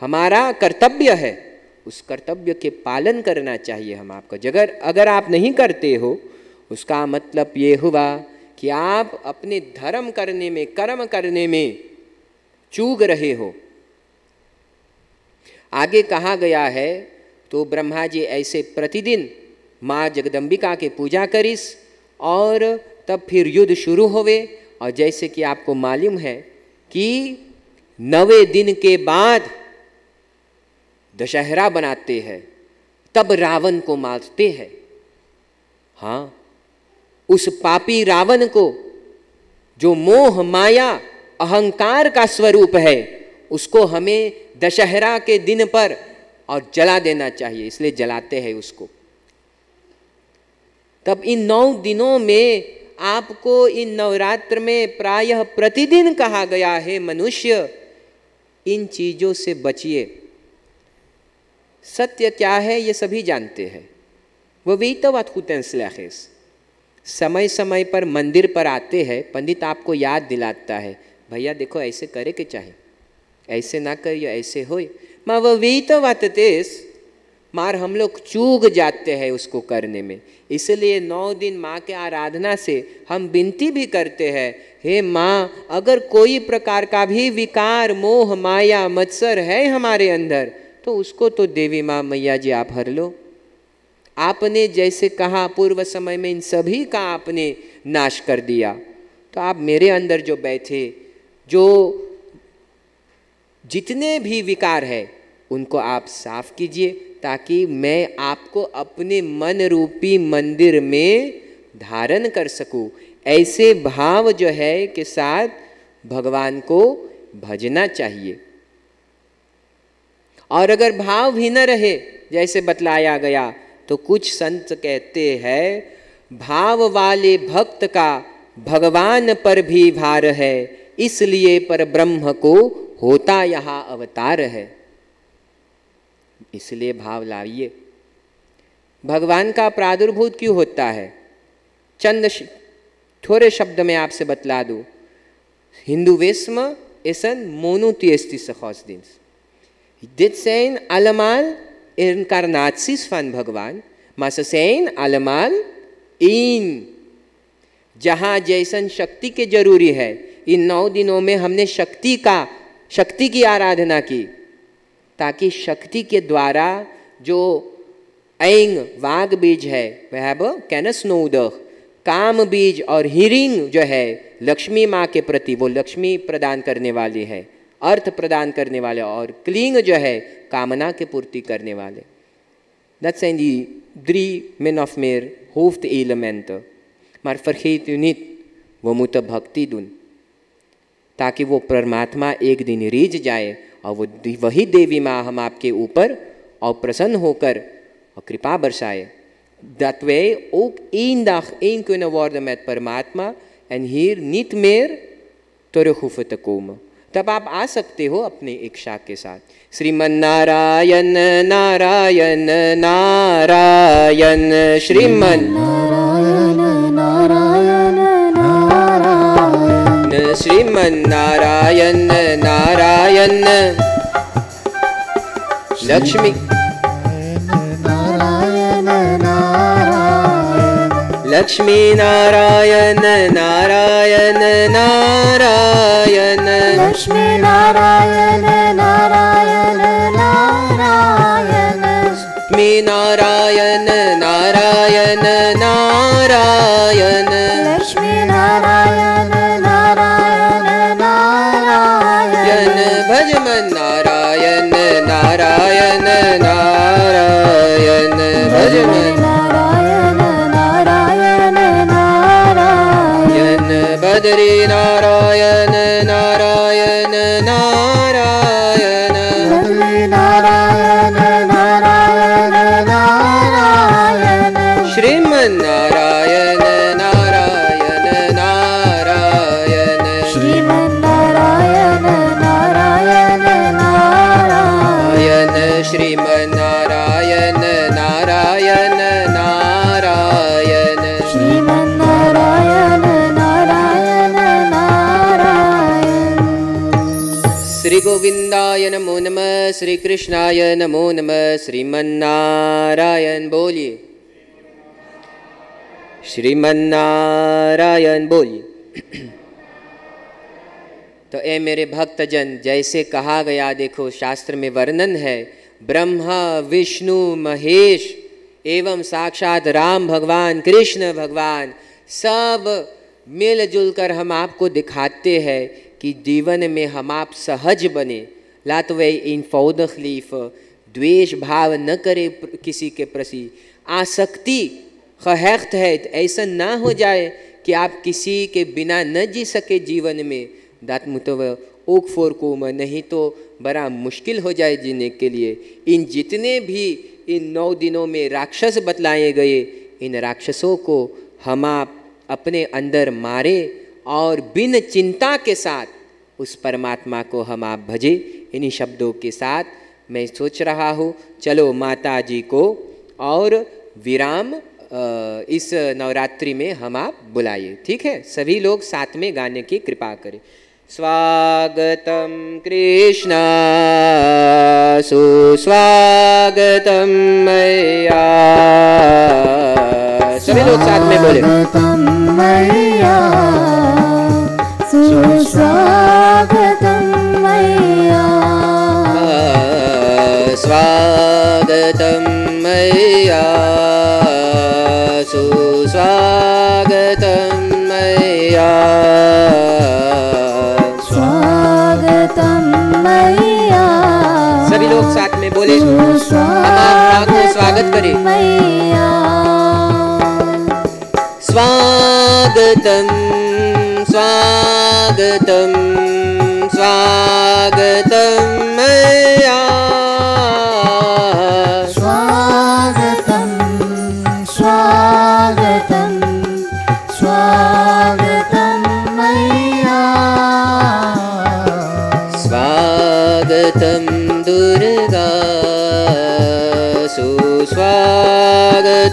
हमारा कर्तव्य है, उस कर्तव्य के पालन करना चाहिए हम आपको। अगर आप नहीं करते हो उसका मतलब ये हुआ कि आप अपने धर्म करने में, कर्म करने में चूक रहे हो। आगे कहा गया है तो ब्रह्मा जी ऐसे प्रतिदिन माँ जगदम्बिका के पूजा करिस और तब फिर युद्ध शुरू होवे। और जैसे कि आपको मालूम है कि 9वें दिन के बाद दशहरा बनाते हैं, तब रावण को मारते हैं। हाँ, उस पापी रावण को जो मोह माया अहंकार का स्वरूप है, उसको हमें दशहरा के दिन पर और जला देना चाहिए, इसलिए जलाते हैं उसको। तब इन 9 दिनों में आपको इन नवरात्र में प्रायः प्रतिदिन कहा गया है मनुष्य इन चीजों से बचिए। सत्य क्या है ये सभी जानते हैं। वो weten wat goed en slecht is। समय समय पर मंदिर पर आते हैं, पंडित आपको याद दिलाता है, भैया देखो ऐसे करे के चाहे, ऐसे ना करिए, ऐसे होए। माँ वो weten wat het is, मार हम लोग चूक जाते हैं उसको करने में। इसलिए 9 दिन माँ के आराधना से हम विनती भी करते हैं, हे माँ अगर कोई प्रकार का भी विकार मोह माया मत्सर है हमारे अंदर तो उसको तो देवी माँ मैया जी आप हर लो। आपने जैसे कहा पूर्व समय में इन सभी का आपने नाश कर दिया, तो आप मेरे अंदर जो बैठे, जो जितने भी विकार है उनको आप साफ कीजिए, ताकि मैं आपको अपने मन रूपी मंदिर में धारण कर सकूं। ऐसे भाव जो है के साथ भगवान को भजना चाहिए। और अगर भाव भी न रहे जैसे बतलाया गया, तो कुछ संत कहते हैं भाव वाले भक्त का भगवान पर भी भार है, इसलिए पर ब्रह्म को होता यहाँ अवतार है। इसलिए भाव लाइए। भगवान का प्रादुर्भूत क्यों होता है? थोड़े शब्द में आपसे बतला दूँ। Hinduisme is een monotheïstische godsdienst. Dit zijn allemaal incarnaties van Bhagwan, maar ze zijn allemaal één. जहाँ जैसन शक्ति के जरूरी है, इन 9 दिनों में हमने शक्ति की आराधना की, ताकि शक्ति के द्वारा जो ऐंग वाग बीज है वह कैनस्नोदह काम बीज और हिरिंग जो है लक्ष्मी माँ के प्रति, वो लक्ष्मी प्रदान करने वाली है, अर्थ प्रदान करने वाले, और क्लिंग जो है कामना के पूर्ति करने वाले. Dat zijn die 3 min of meer hoofdelementen. Maar vergeet u niet, we moeten भक्ति doen, ताकि वो परमात्मा एक दिन रीझ जाए और वही देवी माँ हम आपके ऊपर और प्रसन्न होकर और कृपा बरसाए. Dat wij ook één dag één kunnen worden met परमात्मा en hier niet meer terug hoeven te komen. तब आप आ सकते हो अपनी इच्छा के साथ. श्रीमन नारायण नारायण नारायण श्रीमन नारायण नारायण नारायण श्रीमन नारायण नारायण लक्ष्मी लक्ष्मी नारायण नारायण नारायण लक्ष्मी नारायण नारायण नारायण लक्ष्मी नारायण नारायण नारायण लक्ष्मी नारायण नारायण नारायण भजमन नारायण नारायण नारायण भजमन बद्री नारायण नारायण नारायण बद्री नारायण नारायण नारायण श्रीमन नारायण नारायण नारायण श्रीमन नारायण नारायण नारायण श्रीमन नारायण नारायण नारायण श्रीमन नारायण श्री गोविंदाय नमो नमः, श्री कृष्णाय नमो नमः. श्रीमन्नारायण बोलिए, श्रीमन्नारायण बोलिए. तो ए मेरे भक्तजन, जैसे कहा गया, देखो शास्त्र में वर्णन है, ब्रह्मा विष्णु महेश एवं साक्षात राम भगवान कृष्ण भगवान सब मिलजुल कर हम आपको दिखाते हैं कि जीवन में हम आप सहज बने. लात वे इनफौदखलीफ द्वेष भाव न करे किसी के प्रति, आसक्ति खहख्त है ऐसा ना हो जाए कि आप किसी के बिना न जी सके जीवन में. दात मुतव ओक फोर को नहीं तो बड़ा मुश्किल हो जाए जीने के लिए. इन जितने भी इन 9 दिनों में राक्षस बतलाए गए, इन राक्षसों को हम आप अपने अंदर मारे और बिन चिंता के साथ उस परमात्मा को हम आप भजे. इन्हीं शब्दों के साथ मैं सोच रहा हूँ, चलो माता जी को और विराम इस नवरात्रि में हम आप बुलाइए. ठीक है, सभी लोग साथ में गाने की कृपा करें. स्वागतम कृष्णा सुस्वागतम मैया. सभी लोग साथ में बोले, मैया सुस्वागतम मैया. स्वागतम मैया सुस्वागतम मैया. स्वागतम मैया. सभी लोग साथ में बोले, हम आपका स्वागत करें. स्वागतम स्वागतम स्वागतम मैया. स्वागतम स्वागतम स्वागतम मैया. स्वागतम दुर्गा सुस्वागतम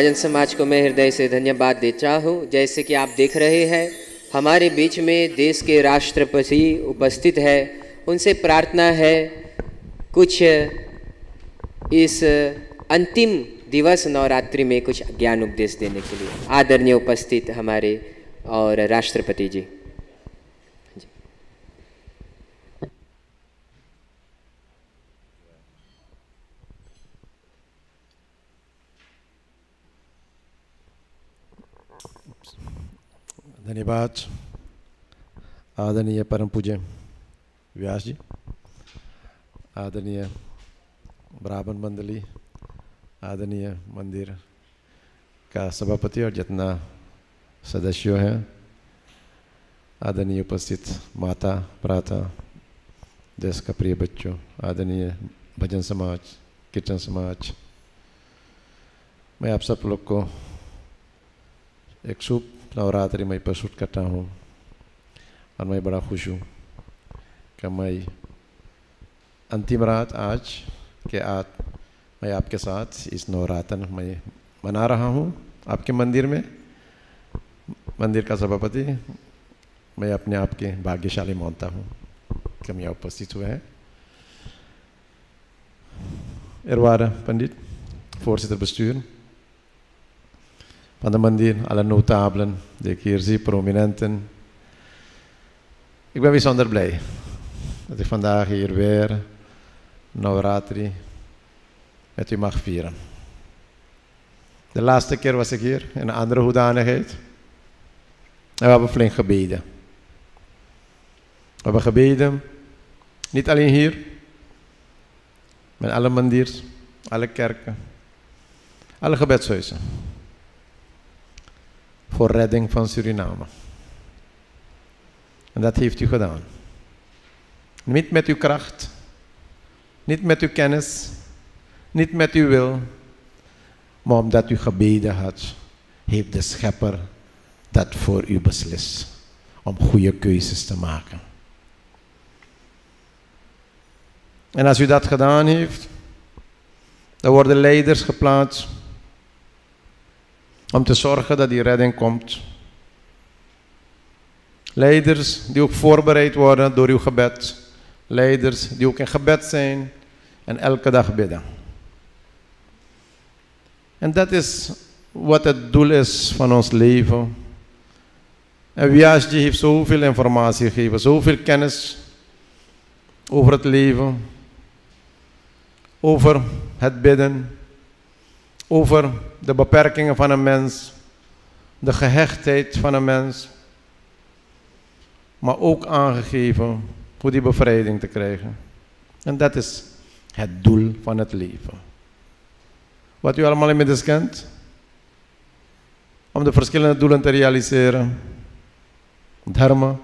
भजन समाज को मैं हृदय से धन्यवाद देता हूँ। जैसे कि आप देख रहे हैं हमारे बीच में देश के राष्ट्रपति उपस्थित है, उनसे प्रार्थना है कुछ इस अंतिम दिवस नवरात्रि में कुछ ज्ञान उपदेश देने के लिए। आदरणीय उपस्थित हमारे और राष्ट्रपति जी। धन्यवाद आदरणीय परम पूज्य व्यास जी, आदरणीय ब्राह्मण मंडली, आदरणीय मंदिर का सभापति और जितना सदस्यों हैं, आदरणीय उपस्थित माता भ्राता, देश का प्रिय बच्चों, आदरणीय भजन समाज, कीर्तन समाज, मैं आप सब लोग को एक शुभ नवरात्रि में प्रस्तुत करता हूँ और मैं बड़ा खुश हूँ कि मैं अंतिम रात आज के मैं आपके साथ इस नवरात्र में मना रहा हूँ आपके मंदिर में। मंदिर का सभापति मैं अपने आप के भाग्यशाली मानता हूँ कि हम यहाँ उपस्थित हुए हैं। Ervaren pandit, voorzitter bestuur van de mandir, alle notabelen die ik hier zie, prominenten. Ik ben bijzonder blij dat ik vandaag hier weer Navratri met u mag vieren. De laatste keer was ik hier in een andere hoedanigheid en we hebben flink gebeden. We hebben gebeden, niet alleen hier, maar alle mandirs, alle kerken, alle gebedshuizen. Voor redding van Suriname. En dat heeft u gedaan. Niet met uw kracht, niet met uw kennis, niet met uw wil, maar omdat u gebeden had, heeft de Schepper dat voor u beslist. Om goede keuzes te maken. En als u dat gedaan heeft, dan worden leiders geplaatst om te zorgen dat die redding komt. Leiders die ook voorbereid worden door uw gebed. Leiders die ook in gebed zijn en elke dag bidden. En dat is wat het doel is van ons leven. En Vyasji heeft zoveel informatie gegeven, zoveel kennis over het leven, over het bidden, over de beperkingen van een mens, de gehechtheid van een mens, maar ook aangegeven hoe die bevrijding te krijgen. En dat is het doel van het leven. Wat u allemaal inmiddels kent, om de verschillende doelen te realiseren. Dharma,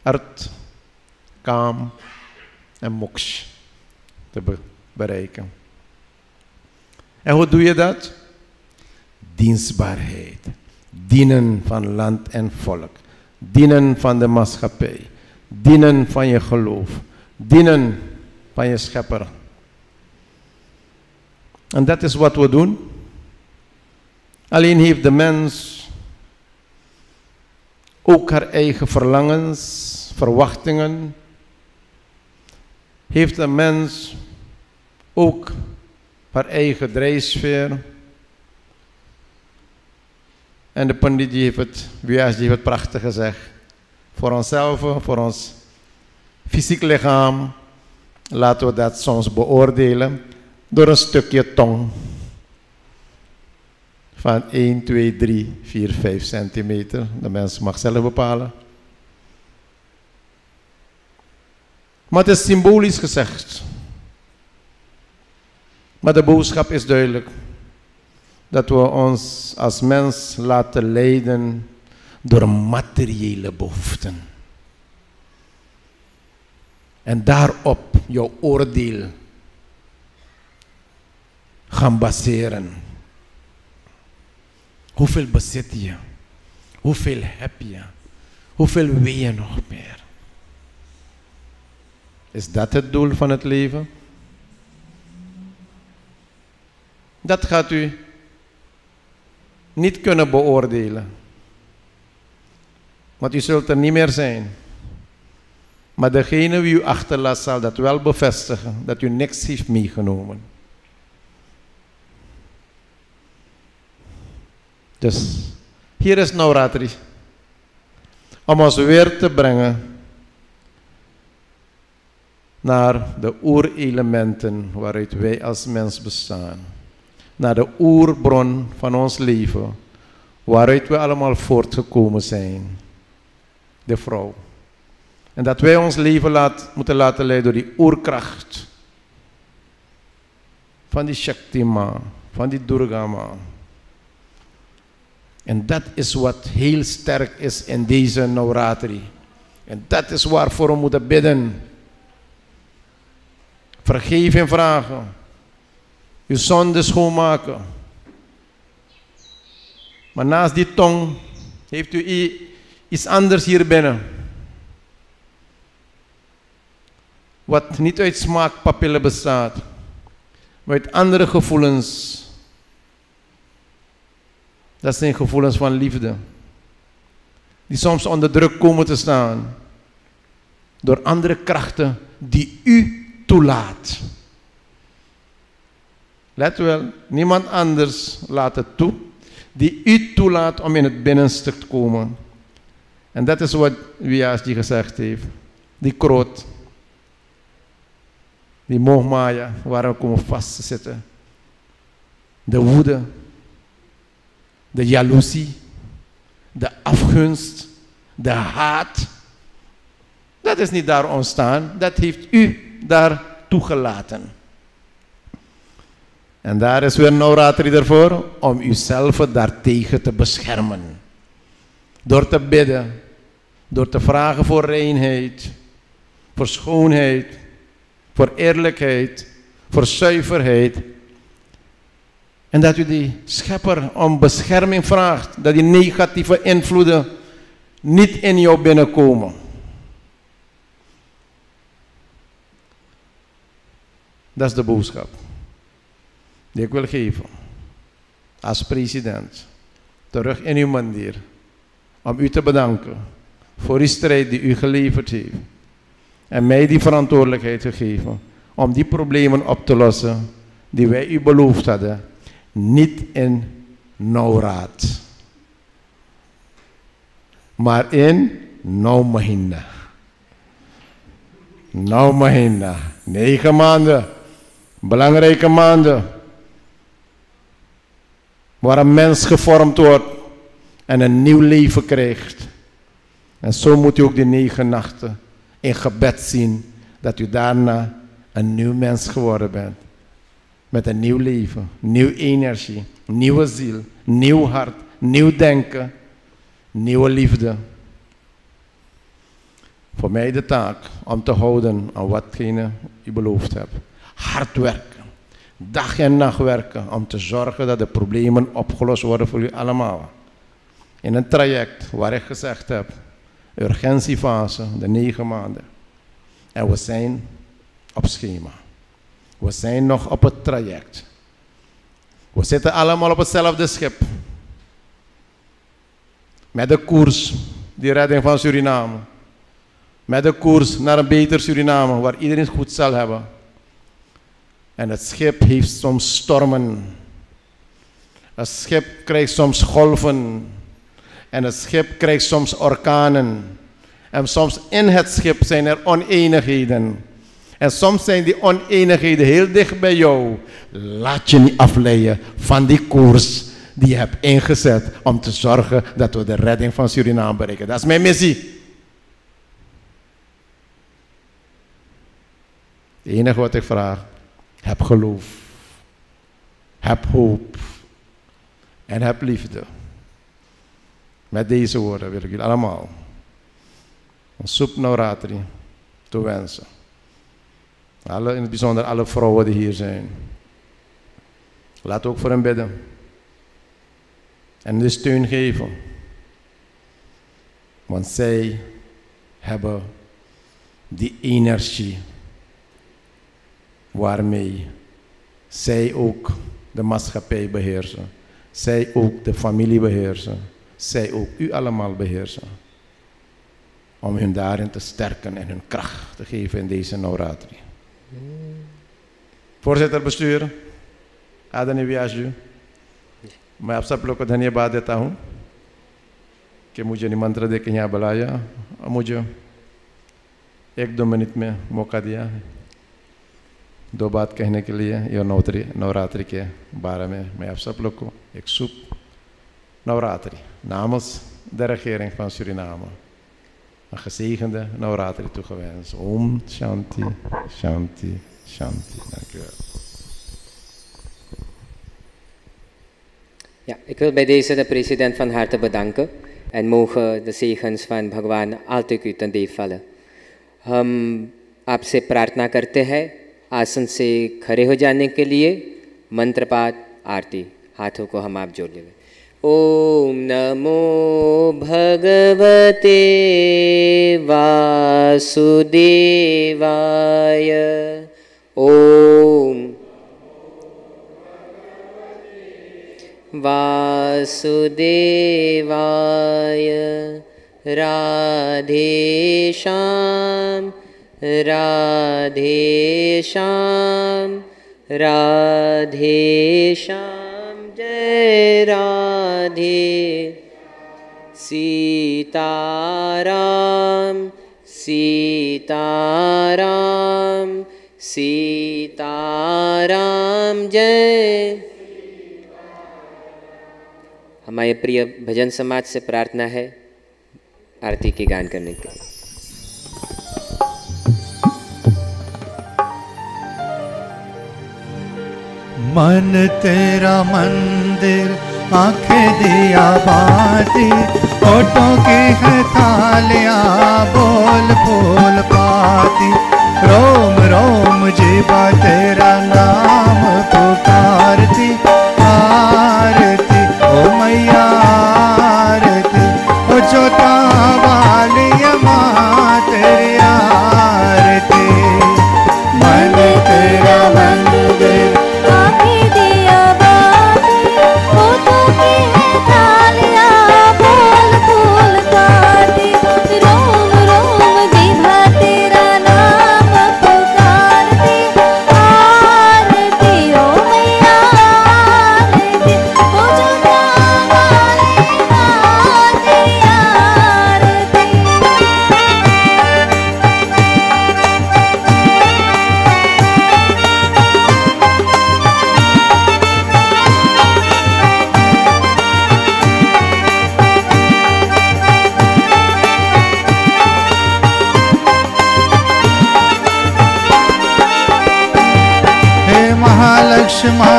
art, kaam en moksha te bereiken. En hoe doe je dat? Dienstbaarheid. Dienen van land en volk. Dienen van de maatschappij. Dienen van je geloof. Dienen van je schepper. En dat is wat we doen. Alleen heeft de mens ook haar eigen verlangens, verwachtingen. Heeft de mens ook haar eigen drijfsfeer. En de pandit heeft het, Vyasji heeft het prachtig gezegd. Voor onszelf, voor ons fysiek lichaam, laten we dat soms beoordelen door een stukje tong. Van 1, 2, 3, 4, 5 centimeter. De mens mag zelf bepalen. Maar het is symbolisch gezegd. Maar de boodschap is duidelijk. Dat we ons als mens laten leiden door materiële behoeften. En daarop jouw oordeel gaan baseren. Hoeveel bezit je? Hoeveel heb je? Hoeveel wil je nog meer? Is dat het doel van het leven? Dat gaat u niet kunnen beoordelen. Want u zult er niet meer zijn. Maar degene wie u achterlaat zal dat wel bevestigen, dat u niks heeft meegenomen. Dus hier is Navratri. Om ons weer te brengen naar de oerelementen waaruit wij als mens bestaan. Naar de oerbron van ons leven, waaruit we allemaal voortgekomen zijn. De vrouw. En dat wij ons leven moeten laten leiden door die oerkracht. Van die Shakti Ma, van die Durga Ma. En dat is wat heel sterk is in deze Navratri. En dat is waarvoor we moeten bidden. Vergeving vragen. Uw zonde schoonmaken. Maar naast die tong heeft u iets anders hier binnen. Wat niet uit smaakpapillen bestaat. Maar uit andere gevoelens. Dat zijn gevoelens van liefde. Die soms onder druk komen te staan. Door andere krachten die u toelaat. Let wel, niemand anders laat het toe. Die u toelaat om in het binnenste te komen. En dat is wat Vyasji gezegd heeft. Die kroot. Die Mohamaya, waar we komen vast te zitten. De woede. De jaloezie. De afgunst. De haat. Dat is niet daar ontstaan. Dat heeft u daar toegelaten. En daar is weer Navratri ervoor. Om uzelf daartegen te beschermen. Door te bidden. Door te vragen voor reinheid. Voor schoonheid. Voor eerlijkheid. Voor zuiverheid. En dat u die schepper om bescherming vraagt. Dat die negatieve invloeden niet in jou binnenkomen. Dat is de boodschap die ik wil geven. Als president. Terug in uw mandir. Om u te bedanken. Voor uw strijd die u geleverd heeft. En mij die verantwoordelijkheid gegeven. Om die problemen op te lossen. Die wij u beloofd hadden. Niet in Navrat. Maar in 9 Mahina. 9 Mahina. 9 maanden. Belangrijke maanden. Waar een mens gevormd wordt. En een nieuw leven krijgt. En zo moet u ook die 9 nachten in gebed zien. Dat u daarna een nieuw mens geworden bent. Met een nieuw leven, nieuwe energie, nieuwe ziel, nieuw hart, nieuw denken, nieuwe liefde. Voor mij de taak om te houden aan watgene u beloofd hebt. Hard werken, dag en nacht werken om te zorgen dat de problemen opgelost worden voor u allemaal. In een traject waar ik gezegd heb, urgentiefase, de 9 maanden. En we zijn op schema. We zijn nog op het traject. We zitten allemaal op hetzelfde schip. Met de koers, die redding van Suriname. Met de koers naar een beter Suriname, waar iedereen het goed zal hebben. En het schip heeft soms stormen. Het schip krijgt soms golven. En het schip krijgt soms orkanen. En soms in het schip zijn er oneenigheden. En soms zijn die oneenigheden heel dicht bij jou. Laat je niet afleiden van die koers die je hebt ingezet om te zorgen dat we de redding van Suriname bereiken. Dat is mijn missie. Het enige wat ik vraag, heb geloof, heb hoop en heb liefde. Met deze woorden wil ik jullie allemaal een Soep Navratri toewensen. In het bijzonder alle vrouwen die hier zijn. Laat ook voor hen bidden. En de steun geven. Want zij hebben die energie waarmee zij ook de maatschappij beheersen. zij ook de familie beheersen. Zij ook u allemaal beheersen. Om hun daarin te sterken en hun kracht te geven in deze Navratri. Voorzitter bestuur, आदरणीय व्यास जी, मैं आप सब लोग को धन्यवाद देता हूँ कि मुझे निमंत्रण दे के यहाँ बुलाया और मुझे 1-2 मिनट में मौका दिया है 2 बात कहने के लिए। यह नवरात्रि के बारे में मैं आप सब लोग को एक शुभ Navratri namens de regering van Suriname een gezegende Navratri toegewenst. Om Shanti, Shanti, Shanti. Dank u wel. Ja, ik wil bij deze de president van harte bedanken en mogen de zegens van भगवान altijd u ten deel vallen. हम आपसे प्रार्थना करते हैं आसन से खड़े हो जाने के लिए मंत्रपाठ आरती हाथों को हम आप जोड़ लेंगे। ओम नमो भगवते वासुदेवाय। ओम वासुदेवाय। राधे श्याम राधे श्याम राधे श्याम जय राधे। सीताराम सीताराम सीताराम जय। हमारे प्रिय भजन समाज से प्रार्थना है आरती के गान करने के लिए। मन तेरा मंदिर आंखें दिया बाती होठों की है थालियां बोल बोल पाती। रोम रोम जीवा तेरा नाम पुकारती। आरती ओ मैया आरती ओ जोता वाली माँ तेरी आरती। मन तेरा मंदिर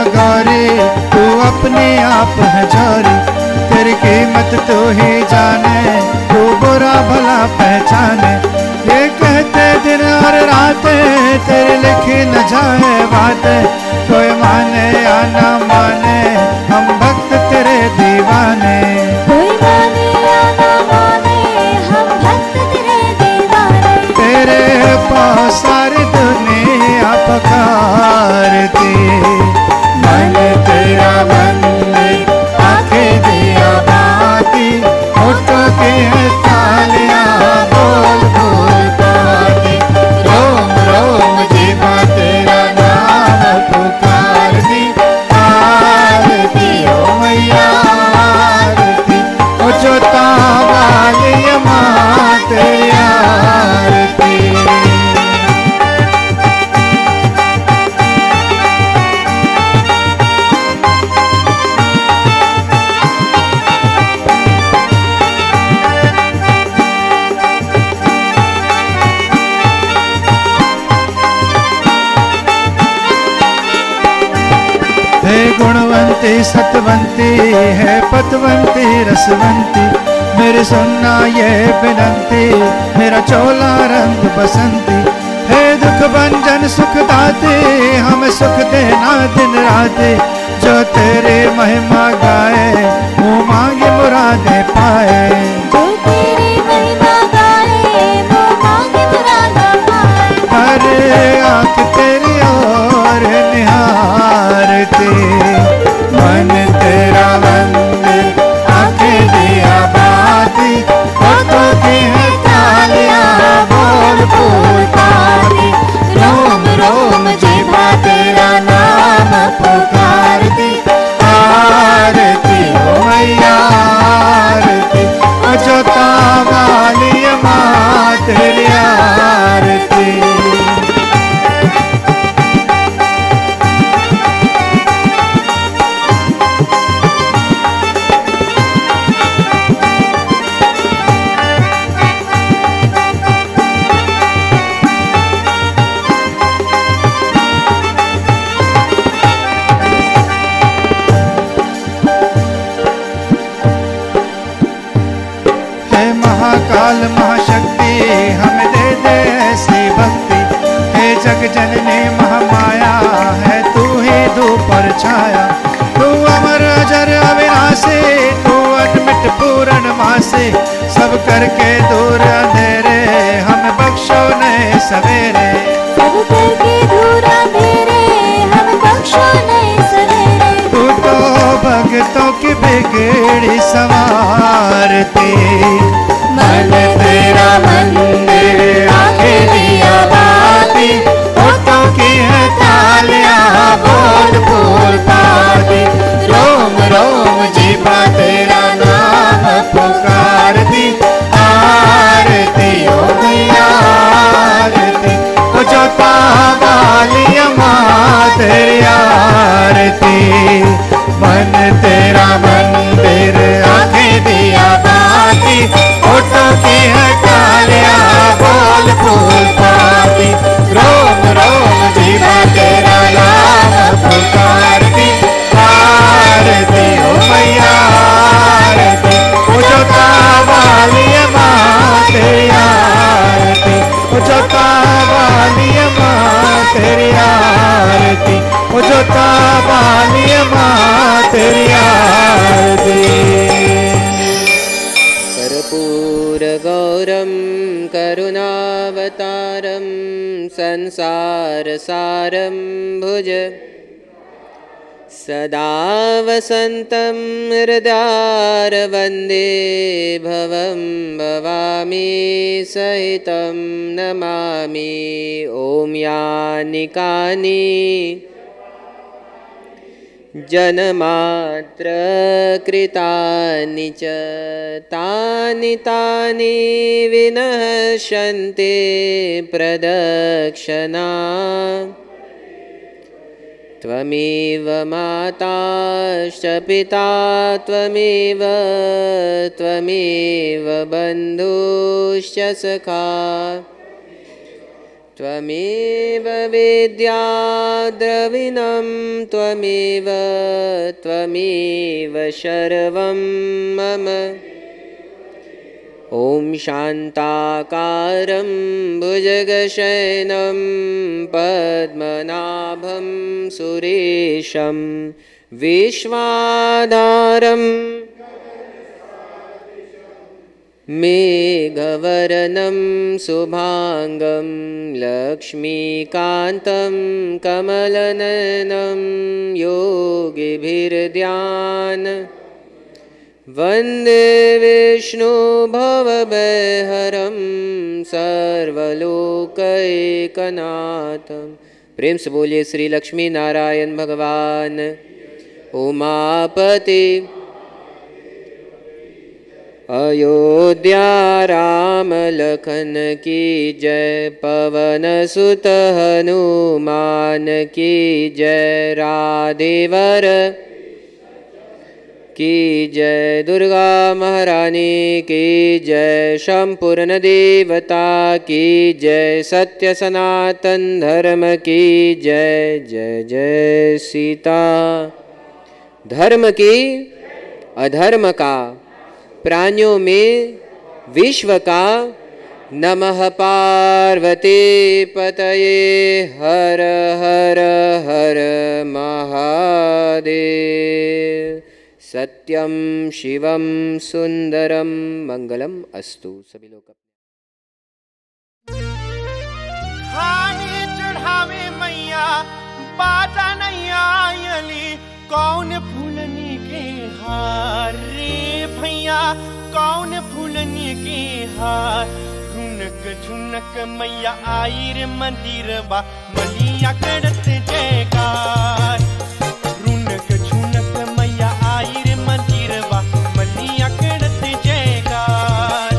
गौरी तू अपने आप है जोरी। तेरी कीमत तू ही जाने तू बुरा भला पहचाने। ये कहते दिन और रातें तेरी लिखी न जाए बातें। कोई माने या न माने हम भक्त तेरे दीवाने। कोई माने या न माने हम भक्त तेरे दीवाने। तेरे पास सारी दुनिया पुकारती। मन तेरा मंदिर आंखें दिया बाती होठों की है थालियां बोल बोल पाती। रोम रोम जीवा तेरा नाम पुकारती। आरती ओ मैया आरती ओ जोता वाली माँ तेरी आरती। गुणवंती सतवंती है पतवंती रसवंती। मेरी सुनना ये विनंती मेरा चोला रंग बसंती। हे दुख भंजन सुख दाते हमें सुख देना दिन राते। जो तेरे महिमा गाए वो मांगे मुरादे पाए। जो तेरी महिमा गाए वो मांगे मुरादे पाए। हरे आँख तेरी ओर निहारते। मन तेरा महाकाल महाशक्ति हमें दे दे ऐसी भक्ति। हे जग जननी महामाया है तू ही धूप और छाया, तू अमर अजर अविनाशी, तू अटमिट पूर्ण मासी। सब करके दूर अंधेरे हम बख्शो नए सवेरे, सब करके दूर अंधेरे हम बख्शो नए सवेरे। तू तो भक्तों की बिगड़ी संवारती, मन तेरा मंदिर आंखें दिया बाती, होठों की है तालियां बोल बोल पाती। रोम रोम जीवा तेरा नाम पुकारती, आरती ओ मैया आरती, ओ जोता वाली अम्मा तेरी आरती। मन तेरा मंदिर आंखें दिया बाती, होठों की है तालियां बोल बोल पाती। रोम रोम जीवा तेरा नाम पुकारती, आरती ओ मैया आरती, ओ जोता वाली माँ तेरी आरती, ओ जोता वाली माँ तेरी आरती, ओ जोता वाली माँ तेरी आरती। कर्पूरगौरं करुणावतारं संसारसारं भुज सदा वसन्तं हृदयारविन्दे भवं भवामि सहितं नमामि। ॐ यानि कानि जन्मात्र कृतानि च तानि तानि विनश्यन्ते प्रदक्षिणा। त्वमेव माताश्च पिता त्वमेव त्वमेव बन्धुश्च सखा, त्वमेव विद्या द्रविणं त्वमेव त्वमेव सर्वं मम। ॐ शान्ताकारं भुजगशयनं पद्मनाभं सुरेशं विश्वाधारं मेघवर्णं शुभांगं लक्ष्मीकान्तं कमलनयनं योगिभिर्ध्यान वन्दे विष्णु भवभयहरं सर्वलोकैकनाथं। प्रेम से बोलिए श्री लक्ष्मी नारायण भगवान उमापति। अयोध्या राम लखन की जय, पवन सुत हनुमान की जय, राधेवर की जय, दुर्गा महारानी की जय, संपूर्ण देवता की जय, सत्य सनातन धर्म की जय। जय जय सीता। धर्म की अधर्म का प्राणियों में विश्व का नमः पार्वती पतये हर हर हर महादेव। सत्यम शिवम सुंदरम मंगलम अस्तु। सभी लोग खाने चढ़ावे मैया बाजा नहीं आयली, कौन फूलनी के हार रे भैया, कौन फूलनी के हार। झुनक झुनक मैया आई रे मंदिर बा, मलिया करत जयकार। झुनक झुनक मैया आई रे मंदिर बा, मलिया करत जयकार।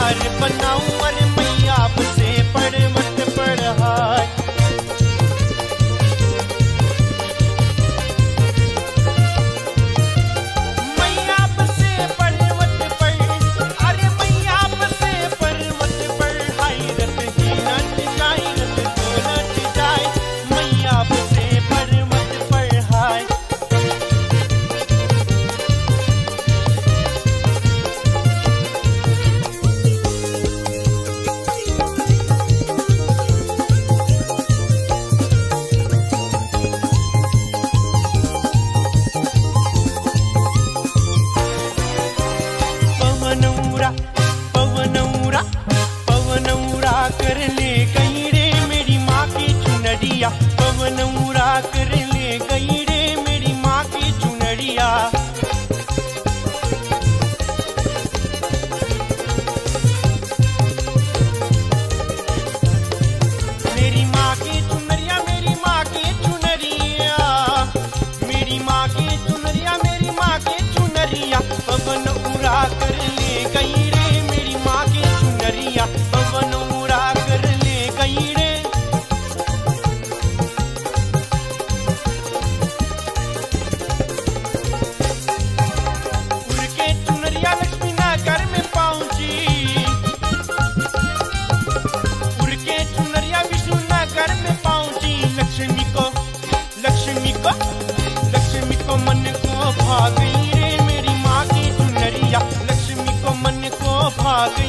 हार बनाऊं अरे मैया बसे पर्वत पर हाय। मैया बसे पर्वत पर अरे मैया बसे पर्वत पर हाय रत ही नच जाए रत तो नच जाए मैया बसे पर्वत पर हाय। पवनौरा कर ले गई रे मेरी माँ की चुनरिया। पवनौरा कर ले गई रे मेरी माँ की चुनरिया। मेरी माँ की चुनरिया मेरी माँ की चुनरिया मेरी माँ की चुनरिया मेरी माँ की चुनरिया। पवनौरा कर ले गई रे मेरी माँ की चुनरिया। पवनौरा कर ले गई रे। उड़ के चुनरिया लक्ष्मी नगर में पहुंची। उड़ के चुनरिया विष्णु नगर में पहुंची। लक्ष्मी को मन को भा गई रे मेरी माँ की चुनरिया। लक्ष्मी को मन को भा गई